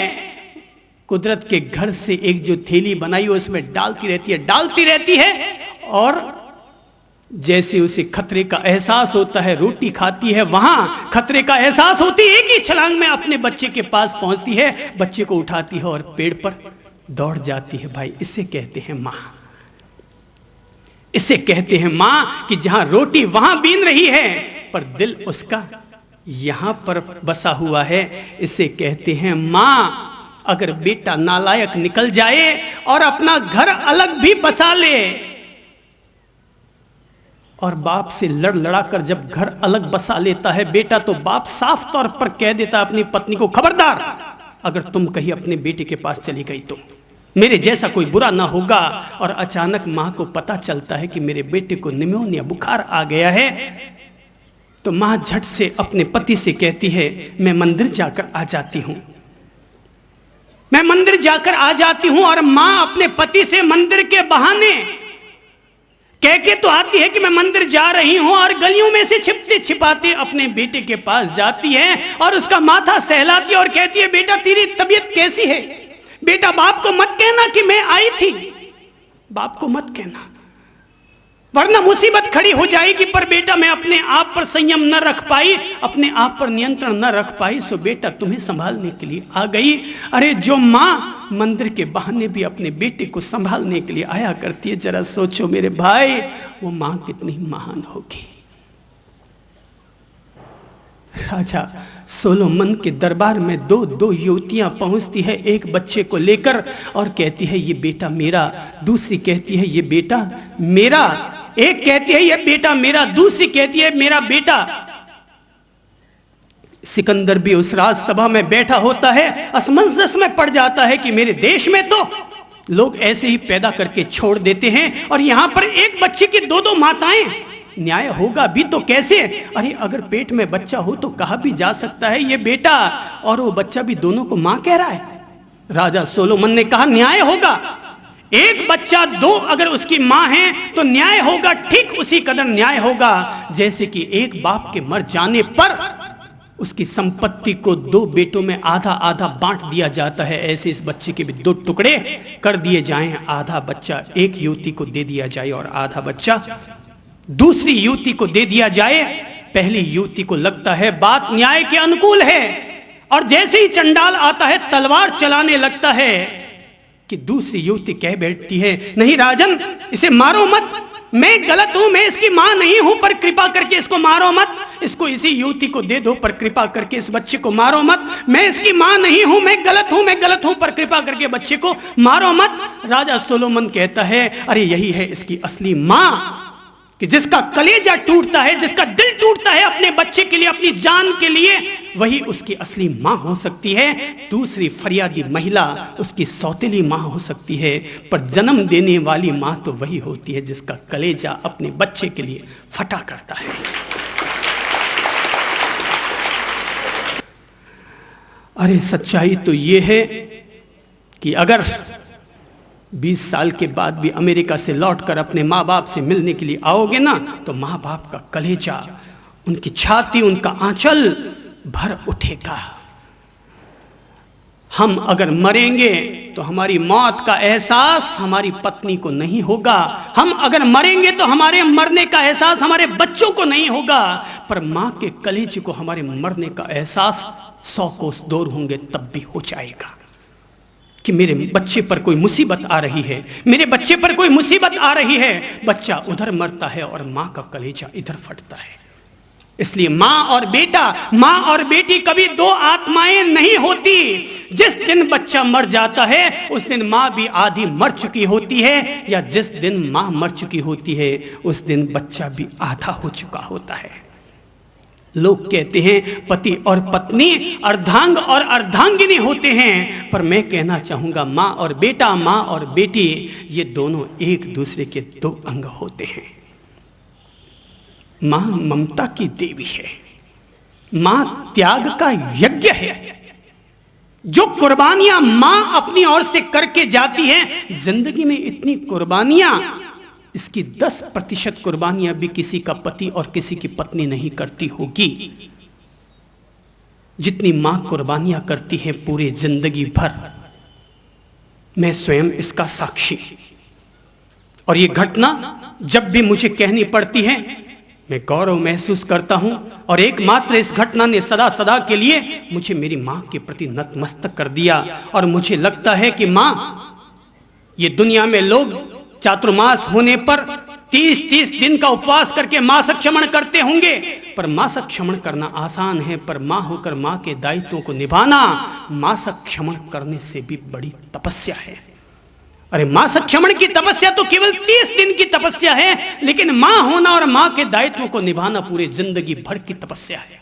कुदरत के घर से एक जो थैली बनाई है उसमें डालती रहती है और जैसे उसे खतरे का एहसास होता है, रोटी खाती है, वहां खतरे का एहसास होती है, एक ही छलांग में अपने बच्चे के पास पहुंचती है, बच्चे को उठाती है और पेड़ पर दौड़ जाती है। भाई, इसे कहते हैं मां। इसे कहते हैं मां कि जहां रोटी वहां बीन रही है पर दिल उसका यहां पर बसा हुआ है। इसे कहते हैं मां। अगर बेटा नालायक निकल जाए और अपना घर अलग भी बसा ले और बाप से लड़ा कर जब घर अलग बसा लेता है बेटा, तो बाप साफ तौर पर कह देता है अपनी पत्नी को, खबरदार अगर तुम कहीं अपने बेटे के पास चली गई तो मेरे जैसा कोई बुरा ना होगा। और अचानक मां को पता चलता है कि मेरे बेटे को निमोनिया बुखार आ गया है, तो मां झट से अपने पति से कहती है, मैं मंदिर जाकर आ जाती हूं। मैं मंदिर जाकर आ जाती हूं। और मां अपने पति से मंदिर के बहाने कह के तो आती है कि मैं मंदिर जा रही हूं, और गलियों में से छिपते छिपाते अपने बेटे के पास जाती है और उसका माथा सहलाती है और कहती है, बेटा तेरी तबीयत कैसी है? बेटा बाप को मत कहना कि मैं आई थी, बाप को मत कहना वरना मुसीबत खड़ी हो जाएगी। पर बेटा मैं अपने आप पर संयम न रख पाई, अपने आप पर नियंत्रण न रख पाई, सो बेटा तुम्हें संभालने के लिए आ गई। अरे जो मां मंदिर के बहाने भी अपने बेटे को संभालने के लिए आया करती है, जरा सोचो मेरे भाई, वो मां कितनी महान होगी। राजा सोलोमन के दरबार में दो युवतियां पहुंचती है एक बच्चे को लेकर और कहती है, ये बेटा मेरा। दूसरी कहती है, ये बेटा मेरा। एक कहती है, ये बेटा मेरा, दूसरी कहती है, मेरा बेटा। सिकंदर भी उस राजसभा में बैठा होता है, असमंजस में पड़ जाता है कि मेरे देश में तो लोग ऐसे ही पैदा करके छोड़ देते हैं और यहां पर एक बच्चे की 2 माताएं। न्याय होगा भी तो कैसे? अरे अगर पेट में बच्चा हो तो कहा भी जा सकता है ये बेटा, और वो बच्चा भी दोनों को मां कह रहा है। राजा सोलोमन ने कहा न्याय होगा, एक बच्चा 2 अगर उसकी मां है तो न्याय होगा, ठीक उसी कदर न्याय होगा जैसे कि एक बाप के मर जाने पर उसकी संपत्ति को 2 बेटों में आधा आधा बांट दिया जाता है, ऐसे इस बच्चे के भी 2 टुकड़े कर दिए जाएं। आधा बच्चा एक युवती को दे दिया जाए और आधा बच्चा दूसरी युवती को दे दिया जाए। पहली युवती को लगता है बात न्याय के अनुकूल है, और जैसे ही चंडाल आता है तलवार चलाने लगता है कि दूसरी युवती कह बैठती है, नहीं राजन, इसे मारो मत, मैं गलत हूं, मैं इसकी मां नहीं हूं, पर कृपा करके इसको मारो मत, इसको इसी युवती को दे दो, पर कृपा करके इस बच्चे को मारो मत। मैं इसकी मां नहीं हूं, मैं गलत हूं, पर कृपा करके बच्चे को मारो मत। राजा सोलोमन कहता है, अरे यही है इसकी असली मां, कि जिसका कलेजा टूटता है, जिसका दिल टूटता है अपने बच्चे के लिए, अपनी जान के लिए, वही उसकी असली मां हो सकती है। दूसरी फरियादी महिला उसकी सौतेली मां हो सकती है, पर जन्म देने वाली मां तो वही होती है जिसका कलेजा अपने बच्चे के लिए फटा करता है। अरे सच्चाई तो यह है कि अगर 20 साल के बाद भी अमेरिका से लौटकर अपने माँ बाप से मिलने के लिए आओगे ना, तो माँ बाप का कलेजा, उनकी छाती, उनका आंचल भर उठेगा। हम अगर मरेंगे तो हमारी मौत का एहसास हमारी पत्नी को नहीं होगा, हम अगर मरेंगे तो हमारे मरने का एहसास हमारे बच्चों को नहीं होगा, पर माँ के कलेजे को हमारे मरने का एहसास 100 कोस दूर होंगे तब भी हो जाएगा कि मेरे बच्चे पर कोई मुसीबत आ रही है, मेरे बच्चे पर कोई मुसीबत आ रही है। बच्चा उधर मरता है और मां का कलेजा इधर फटता है। इसलिए मां और बेटा, मां और बेटी कभी दो आत्माएं नहीं होती। जिस दिन बच्चा मर जाता है उस दिन मां भी आधी मर चुकी होती है, या जिस दिन मां मर चुकी होती है उस दिन बच्चा भी आधा हो चुका होता है। लोग कहते हैं पति और पत्नी अर्धांग और अर्धांगिनी होते हैं, पर मैं कहना चाहूंगा मां और बेटा, मां और बेटी, ये दोनों एक दूसरे के दो अंग होते हैं। मां ममता की देवी है, मां त्याग का यज्ञ है। जो कुर्बानियां मां अपनी ओर से करके जाती है, जिंदगी में इतनी कुर्बानियां, इसकी 10% कुर्बानियां भी किसी का पति और किसी की पत्नी नहीं करती होगी, जितनी मां कुर्बानियां करती है पूरे जिंदगी भर। मैं स्वयं इसका साक्षी, और ये घटना जब भी मुझे कहनी पड़ती है मैं गौरव महसूस करता हूं, और एकमात्र इस घटना ने सदा सदा के लिए मुझे मेरी मां के प्रति नतमस्तक कर दिया। और मुझे लगता है कि मां, ये दुनिया में लोग चातुर्मास होने पर 30-30 दिन का उपवास करके मासिक क्षमण करते होंगे, पर मासिक क्षमण करना आसान है, पर मां होकर मां के दायित्वों को निभाना मासिक क्षमण करने से भी बड़ी तपस्या है। अरे मासिक क्षमण की तपस्या तो केवल 30 दिन की तपस्या है, लेकिन मां होना और मां के दायित्वों को निभाना पूरे जिंदगी भर की तपस्या है।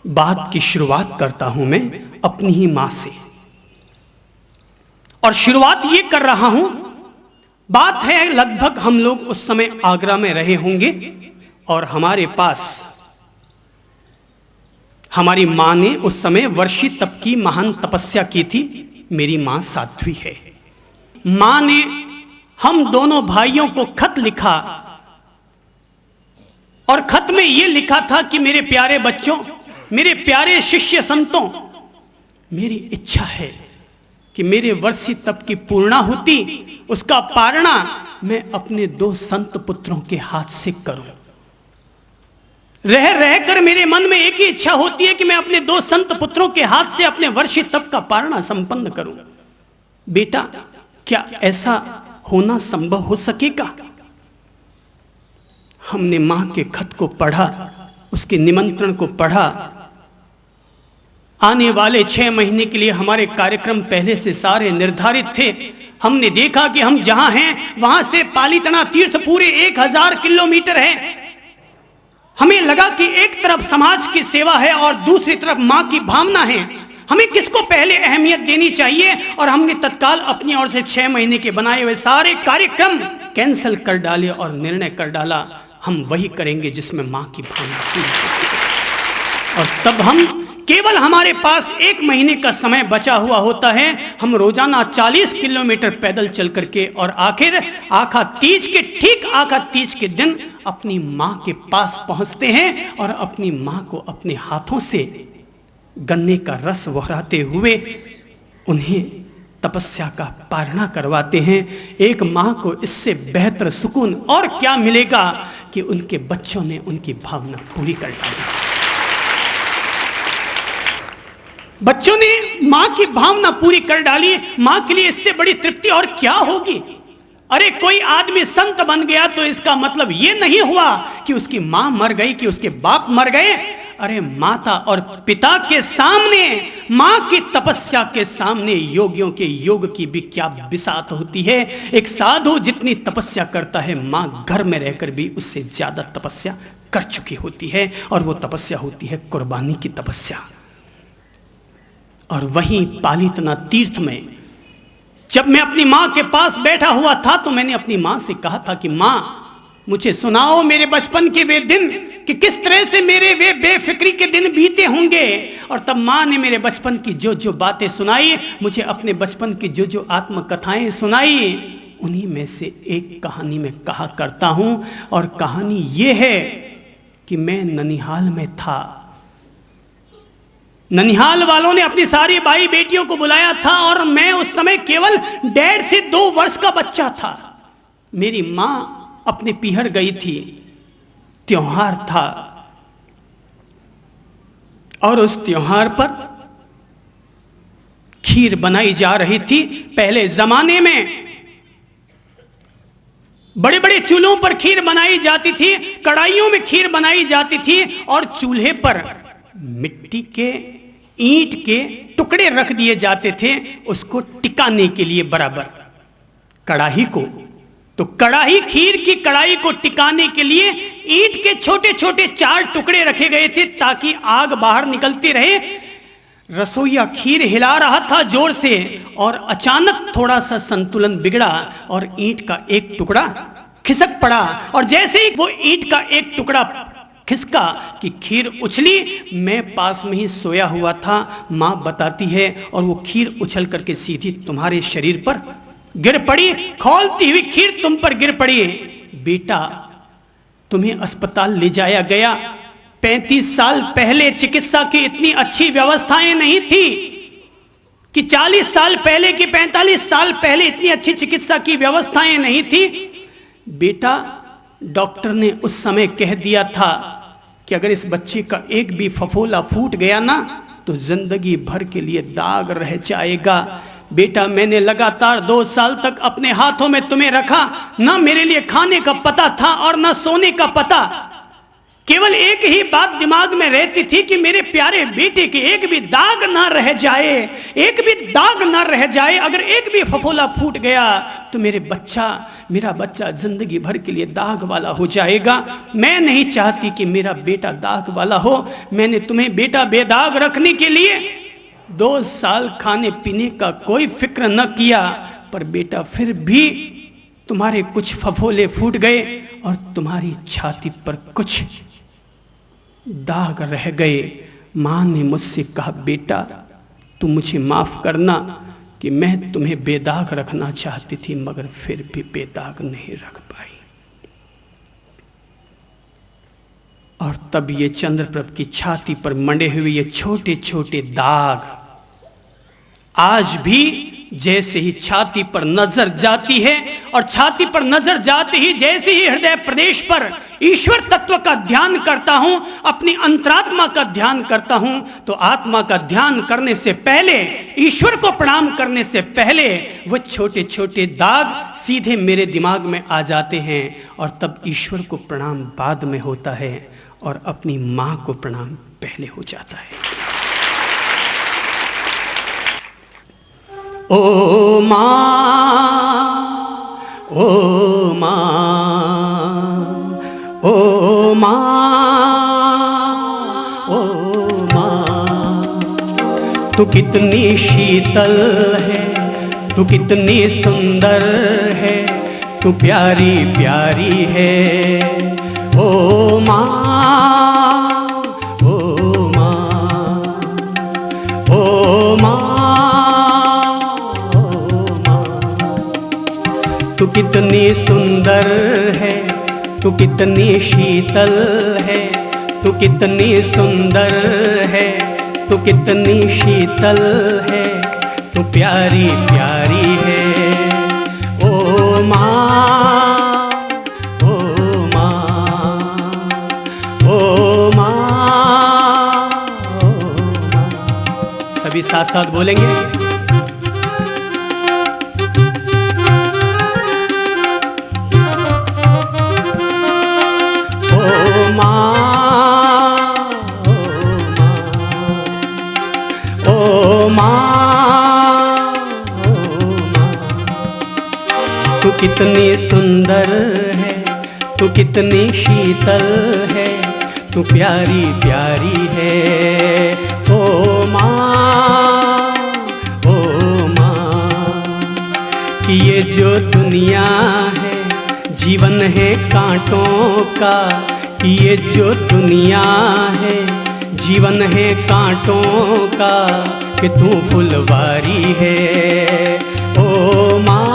बात की शुरुआत करता हूं मैं अपनी ही मां से, और शुरुआत ये कर रहा हूं, बात है लगभग हम लोग उस समय आगरा में रहे होंगे, और हमारे पास हमारी मां ने उस समय वर्षी तप की महान तपस्या की थी। मेरी मां साध्वी है। मां ने हम दोनों भाइयों को खत लिखा, और खत में यह लिखा था कि मेरे प्यारे बच्चों, मेरे प्यारे शिष्य संतों, मेरी इच्छा है कि मेरे वर्षी तप की पूर्णाहुति, उसका पारणा मैं अपने 2 संत पुत्रों के हाथ से करूं। रह रहकर मेरे मन में एक ही इच्छा होती है कि मैं अपने 2 संत पुत्रों के हाथ से अपने वर्षी तप का पारणा संपन्न करूं। बेटा, क्या ऐसा होना संभव हो सकेगा? हमने मां के खत को पढ़ा, उसके निमंत्रण को पढ़ा। आने वाले 6 महीने के लिए हमारे कार्यक्रम पहले से सारे निर्धारित थे। हमने देखा कि हम जहां हैं वहां से पालीताना तीर्थ पूरे 1000 किलोमीटर है। हमें लगा कि एक तरफ समाज की सेवा है और दूसरी तरफ मां की भावना है, हमें किसको पहले अहमियत देनी चाहिए। और हमने तत्काल अपनी ओर से 6 महीने के बनाए हुए सारे कार्यक्रम कैंसिल कर डाले और निर्णय कर डाला, हम वही करेंगे जिसमें मां की भावना पूरी होती है। और तब हम केवल, हमारे पास 1 महीने का समय बचा हुआ होता है, हम रोजाना 40 किलोमीटर पैदल चल करके, और आखिर आखा तीज के, ठीक आखा तीज के दिन अपनी मां के पास पहुंचते हैं, और अपनी मां को अपने हाथों से गन्ने का रस वहराते हुए उन्हें तपस्या का पारणा करवाते हैं। एक मां को इससे बेहतर सुकून और क्या मिलेगा कि उनके बच्चों ने उनकी भावना पूरी कर डाली। बच्चों ने मां की भावना पूरी कर डाली, मां के लिए इससे बड़ी तृप्ति और क्या होगी। अरे कोई आदमी संत बन गया तो इसका मतलब यह नहीं हुआ कि उसकी मां मर गई, कि उसके बाप मर गए। अरे माता और पिता के सामने, मां की तपस्या के सामने योगियों के योग की भी क्या बिसात होती है। एक साधु जितनी तपस्या करता है, मां घर में रहकर भी उससे ज्यादा तपस्या कर चुकी होती है, और वो तपस्या होती है कुर्बानी की तपस्या। और वहीं पालीताना तीर्थ में जब मैं अपनी मां के पास बैठा हुआ था, तो मैंने अपनी मां से कहा था कि मां, मुझे सुनाओ मेरे बचपन के वे दिन, कि किस तरह से मेरे वे बेफिक्री के दिन बीते होंगे। और तब मां ने मेरे बचपन की जो जो बातें सुनाई, मुझे अपने बचपन की जो जो आत्मकथाएं सुनाई, उन्हीं में से एक कहानी में कहा करता हूं। और कहानी ये है कि मैं ननिहाल में था। ननिहाल वालों ने अपनी सारी भाई बेटियों को बुलाया था, और मैं उस समय केवल 1.5 से 2 वर्ष का बच्चा था। मेरी मां अपने पीहर गई थी, त्योहार था, और उस त्योहार पर खीर बनाई जा रही थी। पहले जमाने में बड़े बड़े चूल्हों पर खीर बनाई जाती थी, कढ़ाइयों में खीर बनाई जाती थी, और चूल्हे पर मिट्टी के ईंट के टुकड़े रख दिए जाते थे उसको टिकाने के लिए बराबर कढ़ाई को। तो कढ़ाई, खीर की कढ़ाई को टिकाने के लिए ईंट के छोटे छोटे 4 टुकड़े रखे गए थे ताकि आग बाहर निकलती रहे। रसोईया खीर हिला रहा था जोर से और अचानक थोड़ा सा संतुलन बिगड़ा और ईंट का एक टुकड़ा खिसक पड़ा, और जैसे ही वो ईंट का एक टुकड़ा खिसका कि खीर उछली। मैं पास में ही सोया हुआ था, मां बताती है, और वो खीर उछल करके सीधी तुम्हारे शरीर पर गिर पड़ी, खौलती हुई खीर तुम पर गिर पड़ी। बेटा, तुम्हें अस्पताल ले जाया गया। 35 साल पहले चिकित्सा की इतनी अच्छी व्यवस्थाएं नहीं थी कि 40 साल पहले कि 45 साल पहले इतनी अच्छी चिकित्सा की व्यवस्थाएं नहीं थी। बेटा, डॉक्टर ने उस समय कह दिया था कि अगर इस बच्चे का एक भी फफोला फूट गया ना तो जिंदगी भर के लिए दाग रह जाएगा। बेटा, मैंने लगातार 2 साल तक अपने हाथों में तुम्हें रखा, ना मेरे लिए खाने का पता था और ना सोने का पता। केवल एक ही बात दिमाग में रहती थी कि मेरे प्यारे बेटे के एक भी दाग ना रह जाए, एक भी दाग ना रह जाए। अगर एक भी फफोला फूट गया तो मेरा बच्चा जिंदगी भर के लिए दाग वाला हो जाएगा। मैं नहीं चाहती कि मेरा बेटा दाग वाला हो। मैंने तुम्हें बेटा बेदाग रखने के लिए 2 साल खाने पीने का कोई फिक्र न किया, पर बेटा फिर भी तुम्हारे कुछ फफोले फूट गए और तुम्हारी छाती पर कुछ दाग रह गए। मां ने मुझसे कहा, बेटा तू मुझे माफ करना कि मैं तुम्हें बेदाग रखना चाहती थी, मगर फिर भी बेदाग नहीं रख पाई। और तब ये चंद्रप्रभ की छाती पर मंडे हुए ये छोटे छोटे दाग आज भी जैसे ही छाती पर नजर जाती है, और छाती पर नजर जाती ही जैसे ही हृदय प्रदेश पर ईश्वर तत्व का ध्यान करता हूं, अपनी अंतरात्मा का ध्यान करता हूं, तो आत्मा का ध्यान करने से पहले, ईश्वर को प्रणाम करने से पहले वो छोटे छोटे दाग सीधे मेरे दिमाग में आ जाते हैं, और तब ईश्वर को प्रणाम बाद में होता है और अपनी मां को प्रणाम पहले हो जाता है। ओ मां, ओ मां, ओ मां, ओ मां, तू कितनी शीतल है, तू कितनी सुंदर है, तू प्यारी प्यारी है। ओ मां, ओ मां, ओ मां, तू कितनी सुंदर है, तू कितनी शीतल है, तू कितनी सुंदर है, तू कितनी शीतल है, तू प्यारी प्यारी है। ओ मां, ओ मां, ओ मां, ओ मां। सभी साथ साथ बोलेंगे। तू कितनी सुंदर है, तू कितनी शीतल है, तू प्यारी प्यारी है। ओ माँ, ओ माँ, कि ये जो दुनिया है जीवन है कांटों का, कि ये जो दुनिया है जीवन है कांटों का, कि तू फुलवारी है। ओ माँ,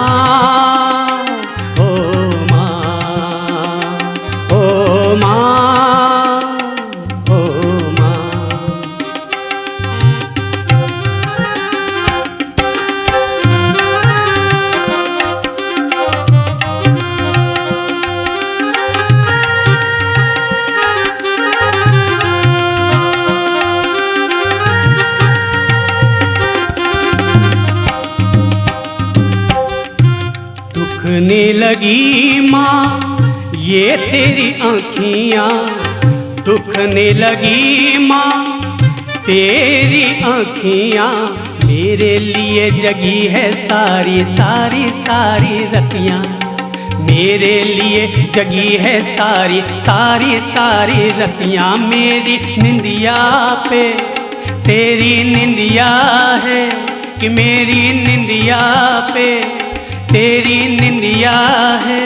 दुखने लगी माँ ये तेरी आँखियाँ, दुखने लगी माँ तेरी आँखियाँ, मेरे लिए जगी है सारी सारी सारी रतियाँ, मेरे लिए जगी है सारी सारी सारी रतियाँ। मेरी निंदिया पे तेरी निंदिया है कि मेरी निंदिया पे तेरी निंदिया है,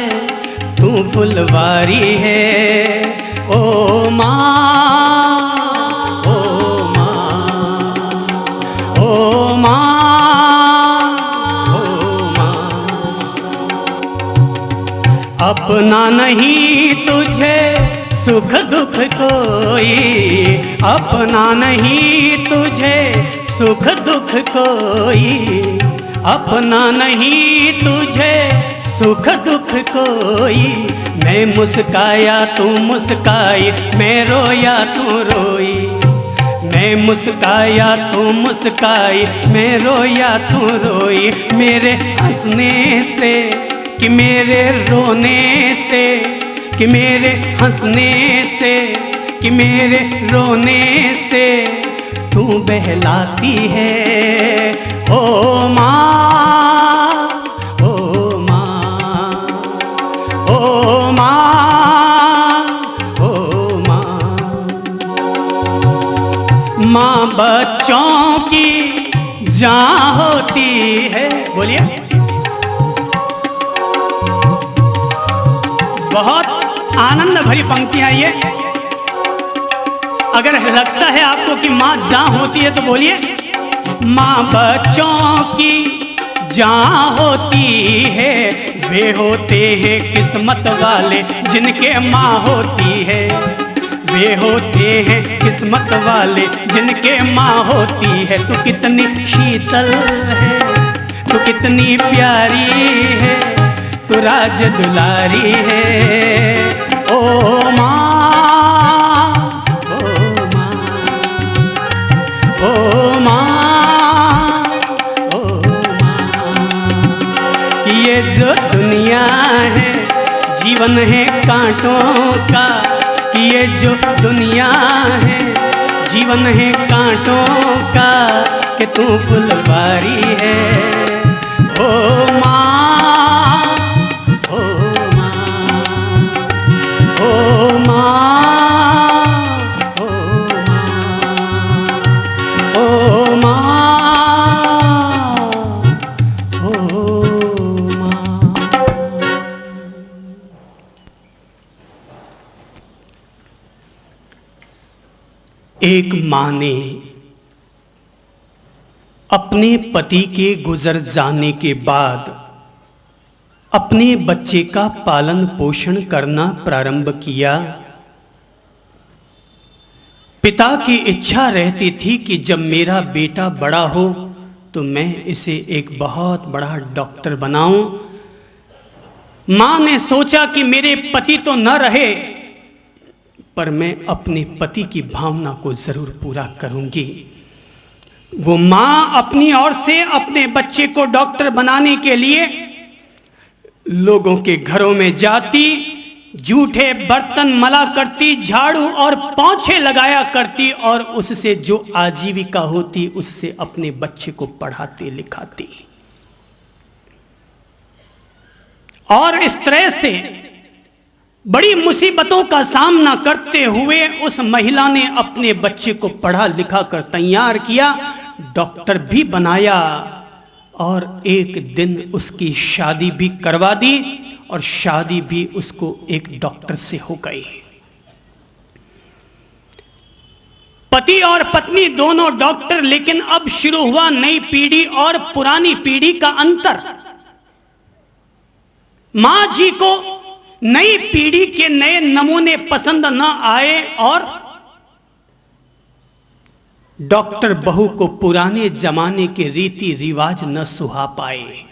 तू फुलवारी है ओ माँ, ओ माँ, ओ माँ, ओ माँ। अपना नहीं तुझे सुख दुख कोई, अपना नहीं तुझे सुख दुख कोई, अपना नहीं तुझे सुख दुख कोई। मैं मुस्काया तू मुस्काई, मैं रोया तू रोई, मैं मुस्काया तू मुस्काई, मैं रोया तू रोई। मेरे हंसने से कि मेरे रोने से, कि मेरे हंसने से कि मेरे रोने से तू बहलाती है ओ माँ, ओ माँ, ओ माँ, ओ माँ। माँ बच्चों की जान होती है। बोलिए। बहुत आनंद भरी पंक्तियां ये। अगर लगता है आपको कि माँ जान होती है तो बोलिए। माँ बच्चों की जान होती है, वे होते हैं किस्मत वाले जिनके माँ होती है, वे होते हैं किस्मत वाले जिनके माँ होती है। तू कितनी शीतल है, तू कितनी प्यारी है, तू राज दुलारी है ओ माँ, ओ माँ, ओ माँ, ओ माँ। ये जो दुनिया है जीवन है कांटों का, ये जो दुनिया है जीवन है कांटों का, कि तू फुलवारी है ओ माँ, एक माँ ने अपने पति के गुजर जाने के बाद अपने बच्चे का पालन पोषण करना प्रारंभ किया। पिता की इच्छा रहती थी कि जब मेरा बेटा बड़ा हो तो मैं इसे एक बहुत बड़ा डॉक्टर बनाऊं। माँ ने सोचा कि मेरे पति तो न रहे, पर मैं अपने पति की भावना को जरूर पूरा करूंगी। वो माँ अपनी ओर से अपने बच्चे को डॉक्टर बनाने के लिए लोगों के घरों में जाती, जूठे बर्तन मला करती, झाड़ू और पोंछे लगाया करती और उससे जो आजीविका होती उससे अपने बच्चे को पढ़ाती लिखाती। और इस तरह से बड़ी मुसीबतों का सामना करते हुए उस महिला ने अपने बच्चे को पढ़ा लिखा कर तैयार किया, डॉक्टर भी बनाया और एक दिन उसकी शादी भी करवा दी और शादी भी उसको एक डॉक्टर से हो गई। पति और पत्नी दोनों डॉक्टर, लेकिन अब शुरू हुआ नई पीढ़ी और पुरानी पीढ़ी का अंतर। मां जी को नई पीढ़ी के नए नमूने पसंद न आए और डॉक्टर बहू को पुराने जमाने के रीति रिवाज न सुहा पाए।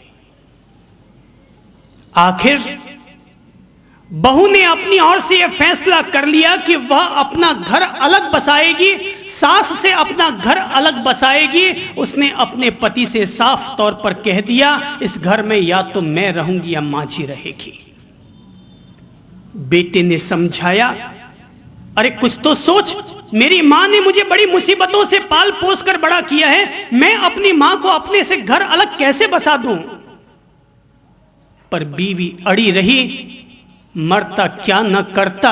आखिर बहू ने अपनी ओर से यह फैसला कर लिया कि वह अपना घर अलग बसाएगी, सास से अपना घर अलग बसाएगी। उसने अपने पति से साफ तौर पर कह दिया, इस घर में या तो मैं रहूंगी या माझी रहेगी। बेटे ने समझाया, अरे कुछ तो सोच, मेरी मां ने मुझे बड़ी मुसीबतों से पाल पोस कर बड़ा किया है, मैं अपनी मां को अपने से घर अलग कैसे बसा दूं। पर बीवी अड़ी रही, मरता क्या न करता।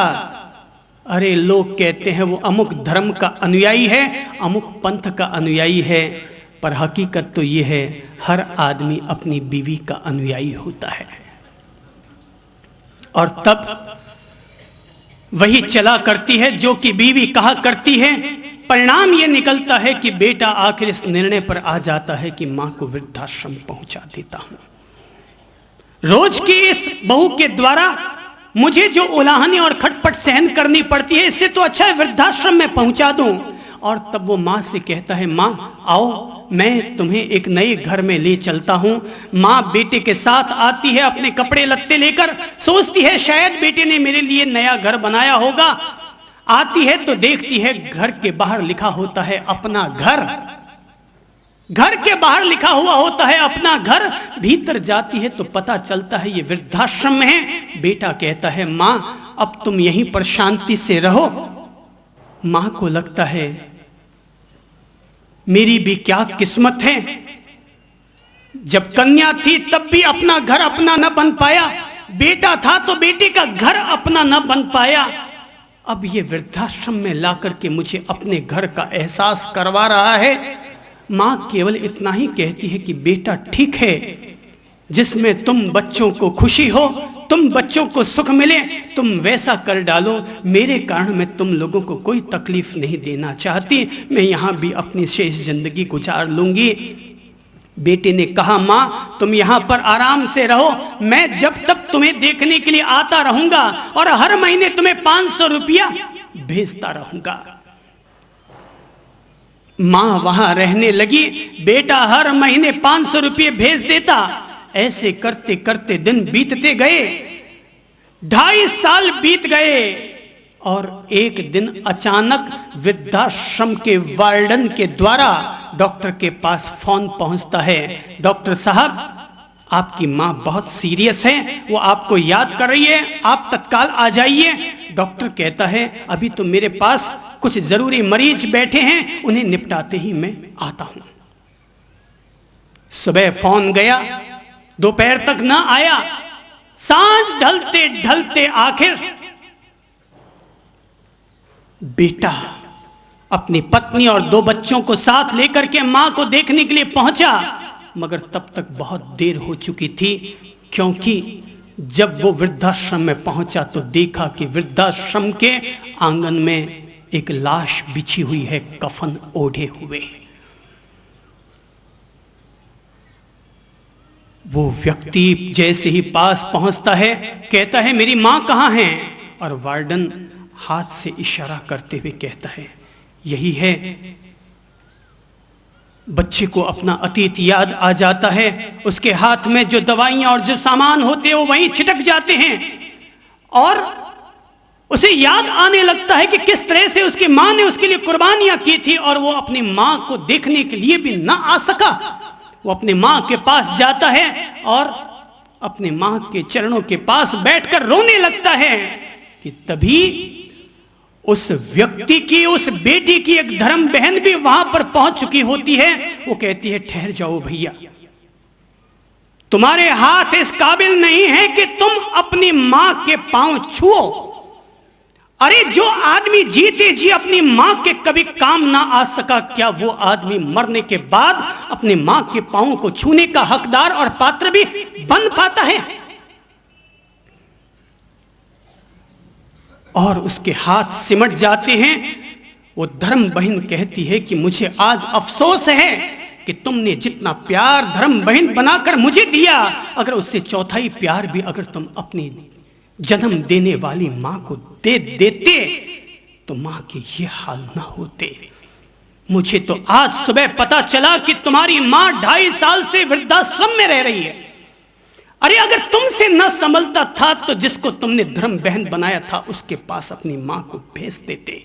अरे लोग कहते हैं वो अमुक धर्म का अनुयायी है, अमुक पंथ का अनुयायी है, पर हकीकत तो ये है हर आदमी अपनी बीवी का अनुयायी होता है। और तब वही चला करती है जो कि बीवी कहा करती है। परिणाम यह निकलता है कि बेटा आखिर इस निर्णय पर आ जाता है कि मां को वृद्धाश्रम पहुंचा देता हूं। रोज की इस बहू के द्वारा मुझे जो उलाहनी और खटपट सहन करनी पड़ती है, इससे तो अच्छा है वृद्धाश्रम में पहुंचा दूं। और तब वो मां से कहता है, मां आओ, मैं तुम्हें एक नए घर में ले चलता हूं। मां बेटे के साथ आती है अपने कपड़े लत्ते लेकर, सोचती है शायद बेटे ने मेरे लिए नया घर बनाया होगा। आती है तो देखती है घर के बाहर लिखा होता है अपना घर, घर के बाहर लिखा हुआ होता है अपना घर। भीतर जाती है तो पता चलता है ये वृद्धाश्रम में है। बेटा कहता है, मां अब तुम यहीं पर शांति से रहो। मां को लगता है मेरी भी क्या किस्मत है, जब कन्या थी तब भी अपना घर अपना न बन पाया, बेटा था तो बेटे का घर अपना न बन पाया, अब ये वृद्धाश्रम में लाकर के मुझे अपने घर का एहसास करवा रहा है। मां केवल इतना ही कहती है कि बेटा ठीक है, जिसमें तुम बच्चों को खुशी हो, तुम बच्चों को सुख मिले, तुम वैसा कर डालो। मेरे कारण मैं तुम लोगों को कोई तकलीफ नहीं देना चाहती, मैं यहां भी अपनी शेष जिंदगी गुजार लूंगी। बेटे ने कहा, मां तुम यहां पर आराम से रहो, मैं जब तक तुम्हें देखने के लिए आता रहूंगा और हर महीने तुम्हें 500 रुपया भेजता रहूंगा। मां वहां रहने लगी, बेटा हर महीने 500 रुपये भेज देता। ऐसे करते करते दिन बीतते गए, 2.5 साल बीत गए और एक दिन अचानक वृद्धाश्रम के वार्डन के द्वारा डॉक्टर के पास फोन पहुंचता है, डॉक्टर साहब आपकी मां बहुत सीरियस है, वो आपको याद कर रही है, आप तत्काल आ जाइए। डॉक्टर कहता है अभी तो मेरे पास कुछ जरूरी मरीज बैठे हैं, उन्हें निपटाते ही मैं आता हूं। सुबह फोन गया, दोपहर तक ना आया, सांझ ढलते ढलते आखिर बेटा अपनी पत्नी और 2 बच्चों को साथ लेकर के मां को देखने के लिए पहुंचा, मगर तब तक बहुत देर हो चुकी थी, क्योंकि जब वो वृद्धाश्रम में पहुंचा तो देखा कि वृद्धाश्रम के आंगन में एक लाश बिछी हुई है, कफन ओढ़े हुए। वो व्यक्ति जैसे ही पास पहुंचता है कहता है मेरी मां कहां है, और वार्डन हाथ से इशारा करते हुए कहता है यही है। बच्चे को अपना अतीत याद आ जाता है, उसके हाथ में जो दवाइयां और जो सामान होते हैं वो वहीं छिटक जाते हैं, और उसे याद आने लगता है कि किस तरह से उसकी मां ने उसके लिए कुर्बानियां की थी और वो अपनी मां को देखने के लिए भी ना आ सका। वो अपनी मां के पास जाता है और अपने मां के चरणों के पास बैठकर रोने लगता है कि तभी उस व्यक्ति की, उस बेटी की एक धर्म बहन भी वहां पर पहुंच चुकी होती है। वो कहती है ठहर जाओ भैया, तुम्हारे हाथ इस काबिल नहीं है कि तुम अपनी मां के पांव छुओ। अरे जो आदमी जीते जी अपनी मां के कभी काम ना आ सका, क्या वो आदमी मरने के बाद अपनी मां के पांव को छूने का हकदार और पात्र भी बन पाता है? और उसके हाथ सिमट जाते हैं। वो धर्म बहन कहती है कि मुझे आज अफसोस है कि तुमने जितना प्यार धर्म बहन बनाकर मुझे दिया, अगर उससे चौथाई प्यार भी अगर तुम अपनी जन्म देने वाली मां को दे देते तो मां के ये हाल ना होते। मुझे तो आज सुबह पता चला कि तुम्हारी मां 2.5 साल से वृद्धाश्रम में रह रही है। अरे अगर तुमसे न संभलता था तो जिसको तुमने धर्म बहन बनाया था उसके पास अपनी मां को भेज देते।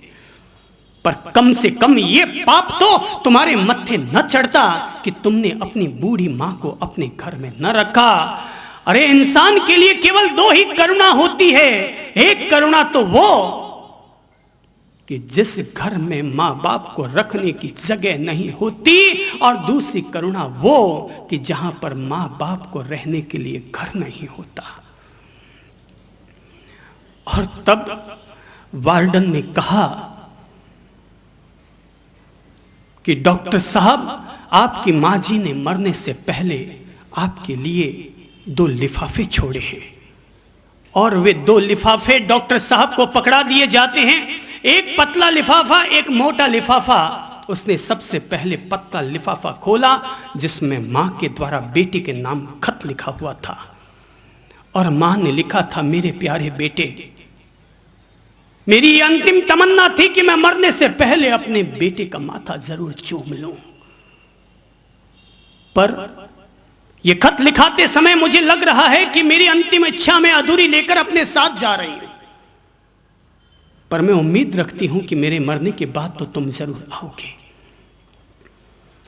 पर कम से कम ये पाप तो तुम्हारे मत्थे न चढ़ता कि तुमने अपनी बूढ़ी मां को अपने घर में न रखा। अरे इंसान के लिए केवल दो ही करुणा होती है। एक करुणा तो वो कि जिस घर में मां बाप को रखने की जगह नहीं होती, और दूसरी करुणा वो कि जहां पर मां बाप को रहने के लिए घर नहीं होता। और तब वार्डन ने कहा कि डॉक्टर साहब, आपकी मां जी ने मरने से पहले आपके लिए 2 लिफाफे छोड़े हैं। और वे 2 लिफाफे डॉक्टर साहब को पकड़ा दिए जाते हैं, एक पतला लिफाफा, एक मोटा लिफाफा। उसने सबसे पहले पतला लिफाफा खोला जिसमें मां के द्वारा बेटे के नाम खत लिखा हुआ था। और मां ने लिखा था, मेरे प्यारे बेटे, मेरी ये अंतिम तमन्ना थी कि मैं मरने से पहले अपने बेटे का माथा जरूर चूम लूं, पर यह खत लिखाते समय मुझे लग रहा है कि मेरी अंतिम इच्छा में अधूरी लेकर अपने साथ जा रही हूं। पर मैं उम्मीद रखती हूं कि मेरे मरने के बाद तो तुम जरूर आओगे।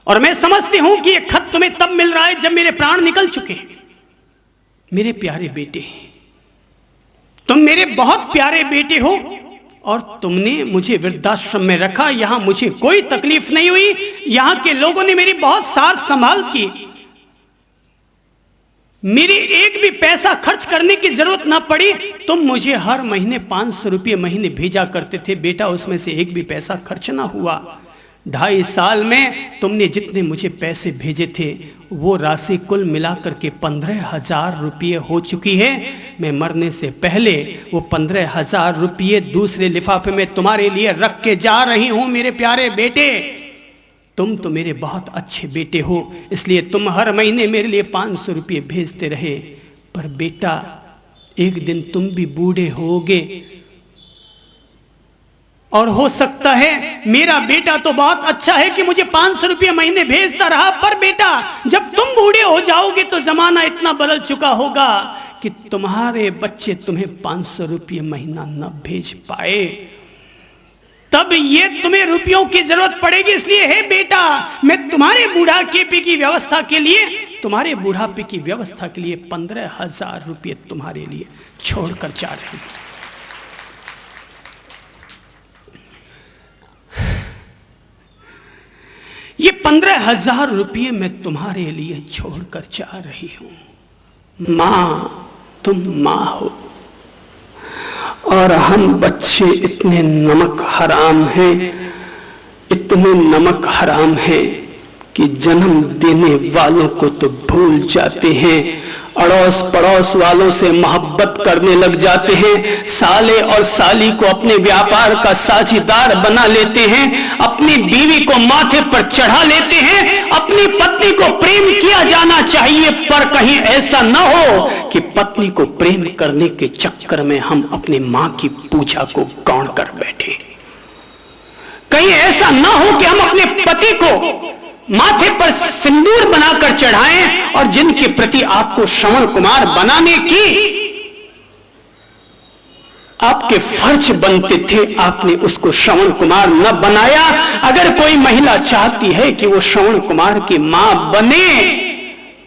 और मैं समझती हूं कि यह खत तुम्हें तब मिल रहा है जब मेरे प्राण निकल चुके हैं। मेरे प्यारे बेटे, तुम मेरे बहुत प्यारे बेटे हो और तुमने मुझे वृद्धाश्रम में रखा। यहां मुझे कोई तकलीफ नहीं हुई, यहां के लोगों ने मेरी बहुत सार संभाल की। मेरी एक भी पैसा खर्च करने की जरूरत ना पड़ी। तुम मुझे हर महीने 500 रुपये महीने भेजा करते थे बेटा, उसमें से एक भी पैसा खर्च ना हुआ। 2.5 साल में तुमने जितने मुझे पैसे भेजे थे वो राशि कुल मिलाकर के 15,000 रुपये हो चुकी है। मैं मरने से पहले वो 15,000 रुपये दूसरे लिफाफे में तुम्हारे लिए रख के जा रही हूं। मेरे प्यारे बेटे, तुम तो मेरे बहुत अच्छे बेटे हो, इसलिए तुम हर महीने मेरे लिए 500 रुपये भेजते रहे। पर बेटा, एक दिन तुम भी बूढ़े होगे और हो सकता है मेरा बेटा तो बहुत अच्छा है कि मुझे 500 रुपये महीने भेजता रहा, पर बेटा जब तुम बूढ़े हो जाओगे तो जमाना इतना बदल चुका होगा कि तुम्हारे बच्चे तुम्हें 500 रुपये महीना न भेज पाए। तब ये तुम्हें रुपयों की जरूरत पड़ेगी। इसलिए हे बेटा, मैं तुम्हारे बुढ़ापे की व्यवस्था के लिए, तुम्हारे बुढ़ापे की व्यवस्था के लिए 15,000 रुपये तुम्हारे लिए छोड़कर जा रही हूं। ये 15,000 रुपये मैं तुम्हारे लिए छोड़कर जा रही हूं। मां, तुम मां हो और हम बच्चे इतने नमक हराम हैं, इतने नमक हराम हैं कि जन्म देने वालों को तो भूल जाते हैं, अड़ोस पड़ोस वालों से मोहब्बत करने लग जाते हैं, साले और साली को अपने व्यापार का साझीदार बना लेते हैं, अपनी बीवी को माथे पर चढ़ा लेते हैं। अपनी पत्नी को प्रेम किया जाना चाहिए, पर कहीं ऐसा न हो कि पत्नी को प्रेम करने के चक्कर में हम अपनी मां की पूजा को गौण कर बैठे। कहीं ऐसा न हो कि हम अपने पति को माथे पर सिंदूर बनाकर चढ़ाएं और जिनके प्रति आपको श्रवण कुमार बनाने की आपके फर्ज बनते थे, आपने उसको श्रवण कुमार न बनाया। अगर कोई महिला चाहती है कि वो श्रवण कुमार की मां बने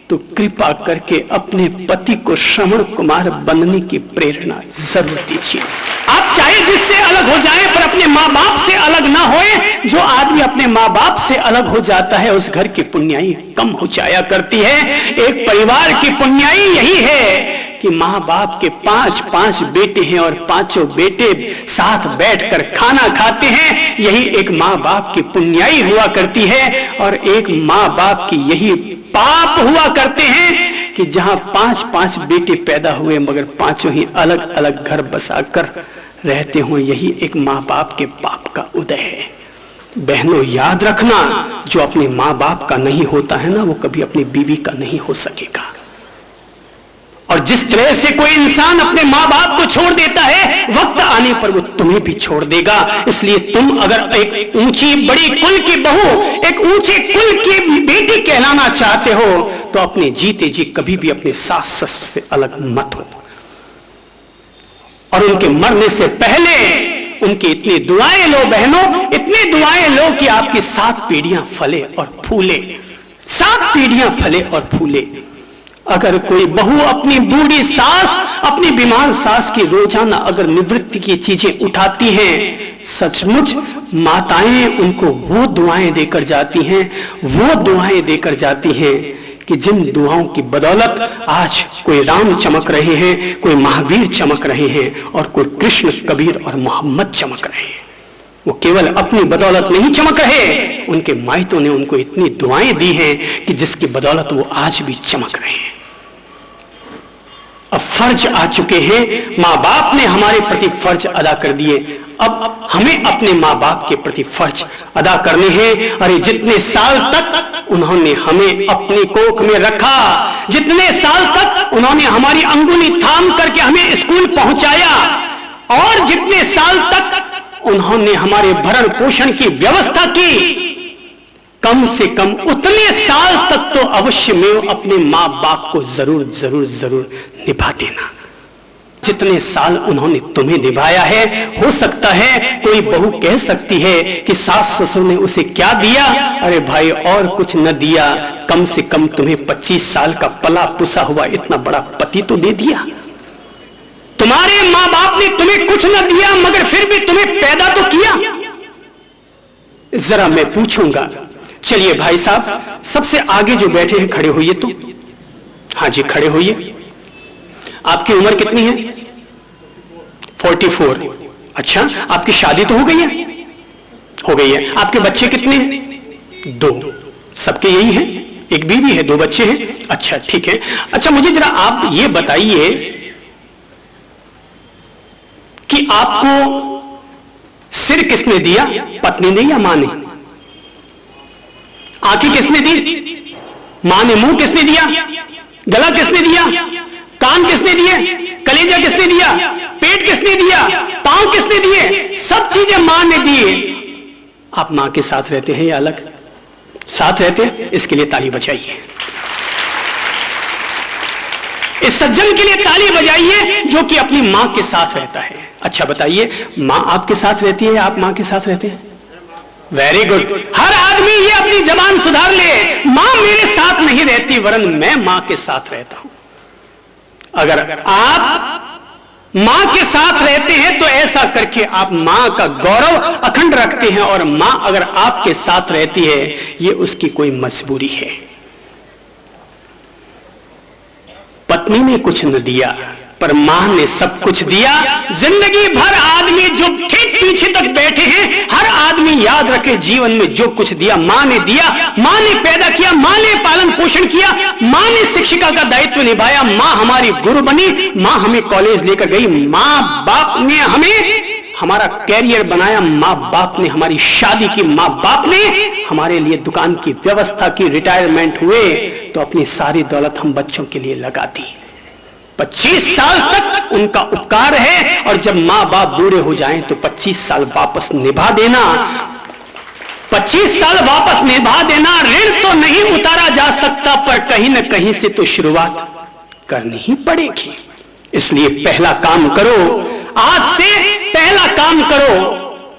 तो कृपा करके अपने पति को श्रवण कुमार बनने की प्रेरणा जरूर दीजिए। आप चाहे जिससे अलग हो जाएं, पर अपने माँ बाप से अलग ना होए। जो आदमी अपने माँ बाप से अलग हो जाता है उस घर की पुण्याई कम हो जाया करती है। एक परिवार की पुण्याई यही है कि माँ बाप के 5-5 बेटे हैं और 5 बेटे साथ बैठकर खाना खाते हैं। यही एक माँ बाप की पुण्याई हुआ करती है। और एक माँ बाप की यही पाप हुआ करते हैं कि जहां 5-5 बेटे पैदा हुए मगर 5 ही अलग अलग घर बसाकर रहते हो, यही एक माँ बाप के पाप का उदय है। बहनों, याद रखना, जो अपने माँ बाप का नहीं होता है ना, वो कभी अपनी बीवी का नहीं हो सकेगा। और जिस तरह से कोई इंसान अपने माँ बाप को छोड़ देता है, वक्त आने पर वो तुम्हें भी छोड़ देगा। इसलिए तुम अगर एक ऊंची बड़ी कुल की बहू, एक ऊंचे कुल की बेटी कहलाना चाहते हो तो अपने जीते जी कभी भी अपने सास सस से अलग मत हो। और उनके मरने से पहले उनकी इतनी दुआएं लो बहनों, इतनी दुआएं लो कि आपकी 7 पीढ़ियां फले और फूले, 7 पीढ़ियां फले और फूले। अगर कोई बहू अपनी बूढ़ी सास, अपनी बीमार सास की रोजाना अगर निवृत्ति की चीजें उठाती हैं, सचमुच माताएं उनको वो दुआएं देकर जाती हैं, वो दुआएं देकर जाती हैं कि जिन दुआओं की बदौलत आज कोई राम चमक रहे हैं, कोई महावीर चमक रहे हैं और कोई कृष्ण, कबीर और मोहम्मद चमक रहे हैं। वो केवल अपनी बदौलत नहीं चमक रहे, उनके मायतों ने उनको इतनी दुआएं दी हैं कि जिसकी बदौलत वो आज भी चमक रहे हैं। अब फर्ज आ चुके हैं, माँ बाप ने हमारे प्रति फर्ज अदा कर दिए, अब हमें अपने माँ बाप के प्रति फर्ज अदा करने हैं। अरे जितने साल तक उन्होंने हमें अपनी कोख में रखा, जितने साल तक उन्होंने हमारी अंगुली थाम करके हमें स्कूल पहुंचाया, और जितने साल तक उन्होंने हमारे भरण पोषण की व्यवस्था की, कम से कम उतने साल तक तो अवश्य में अपने माँ बाप को जरूर जरूर जरूर निभा देना, जितने साल उन्होंने तुम्हें निभाया है। हो सकता है कोई बहू कह सकती है कि सास ससुर ने उसे क्या दिया, अरे भाई और कुछ न दिया, कम से कम तुम्हें 25 साल का पला पुसा हुआ इतना बड़ा पति तो दे दिया। तुम्हारे माँ बाप ने तुम्हें कुछ न दिया मगर फिर भी तुम्हें पैदा तो किया। जरा मैं पूछूंगा, चलिए भाई साहब सबसे आगे जो बैठे हैं खड़े होइए तो, हाँ जी खड़े होइए। आपकी उम्र कितनी है? 44। अच्छा, आपकी शादी तो हो गई है? हो गई है। आपके बच्चे कितने हैं? 2। सबके यही है? एक बीवी है, 2 बच्चे हैं। अच्छा ठीक है। अच्छा मुझे जरा आप ये बताइए कि आपको सिर किसने दिया, पत्नी ने या मां ने? आंखें किसने दी? मां ने। मुंह किसने दिया? गला किसने दिया? कान किसने दिए? कलेजा किसने दिया? पेट किसने दिया? पांव किसने दिए? सब चीजें मां ने दी। आप मां के साथ रहते हैं या अलग? साथ रहते हैं, इसके लिए ताली बजाइए। इस सज्जन के लिए ताली बजाइए जो कि अपनी मां के साथ रहता है। अच्छा बताइए, मां आपके साथ रहती है या आप मां के साथ रहते हैं? Very good. हर आदमी ये अपनी जबान सुधार ले, मां मेरे साथ नहीं रहती वरन मैं मां के साथ रहता हूं। अगर आप मां के साथ रहते हैं तो ऐसा करके आप मां का गौरव अखंड रखते हैं, और मां अगर आपके साथ रहती है ये उसकी कोई मजबूरी है। पत्नी ने कुछ न दिया पर मां ने सब कुछ दिया। जिंदगी भर आदमी जो ठीक पीछे तक बैठे हैं, हर आदमी याद रखे जीवन में जो कुछ दिया मां ने दिया। मां ने पैदा किया, मां ने पालन पोषण किया, मां ने शिक्षिका का दायित्व निभाया, मां हमारी गुरु बनी, मां हमें कॉलेज लेकर गई, मां बाप ने हमें हमारा कैरियर बनाया, मां बाप ने हमारी शादी की, मां बाप ने हमारे लिए दुकान की व्यवस्था की, रिटायरमेंट हुए तो अपनी सारी दौलत हम बच्चों के लिए लगा दी। 25 साल तक उनका उपकार है, और जब मां बाप बूढ़े हो जाएं तो 25 साल वापस निभा देना। 25 साल वापस निभा देना। ऋण तो नहीं उतारा जा सकता पर कहीं न कहीं से तो शुरुआत करनी ही पड़ेगी। इसलिए पहला काम करो, आज से पहला काम करो।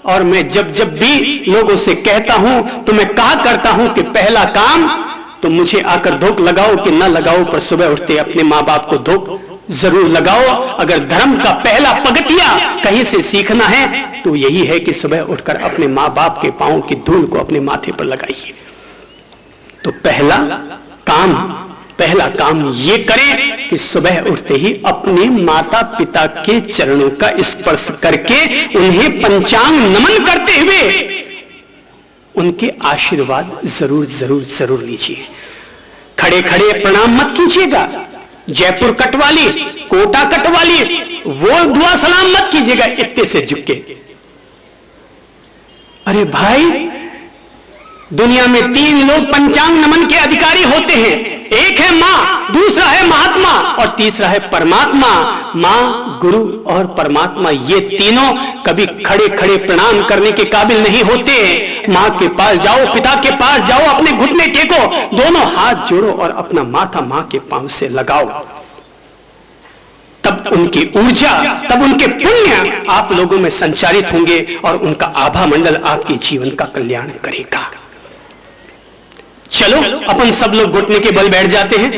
और मैं जब जब भी लोगों से कहता हूं तो मैं कहा करता हूं कि पहला काम तो मुझे आकर धोख लगाओ कि ना लगाओ, पर सुबह उठते अपने मां बाप को धोख जरूर लगाओ। अगर धर्म का पहला पगथिया कहीं से सीखना है तो यही है कि सुबह उठकर अपने मां बाप के पांव की धूल को अपने माथे पर लगाइए। तो पहला काम ये करें कि सुबह उठते ही अपने माता पिता के चरणों का स्पर्श करके उन्हें पंचांग नमन करते हुए उनके आशीर्वाद जरूर जरूर जरूर लीजिए। खड़े खड़े प्रणाम मत कीजिएगा, जयपुर कट वाली, कोटा कट वाली वो दुआ सलाम मत कीजिएगा इत्ते से झुक के। अरे भाई, दुनिया में 3 लोग पंचांग नमन के अधिकारी होते हैं। एक है मां, दूसरा है महात्मा और तीसरा है परमात्मा। मां, गुरु और परमात्मा ये तीनों कभी खड़े खड़े प्रणाम करने के काबिल नहीं होते। मां के पास जाओ, पिता के पास जाओ, अपने घुटने टेको, दोनों हाथ जोड़ो और अपना माथा मां के पांव से लगाओ। तब उनकी ऊर्जा, तब उनके पुण्य आप लोगों में संचारित होंगे और उनका आभा मंडल आपके जीवन का कल्याण करेगा। चलो अपन सब लोग घुटने के बल बैठ जाते हैं।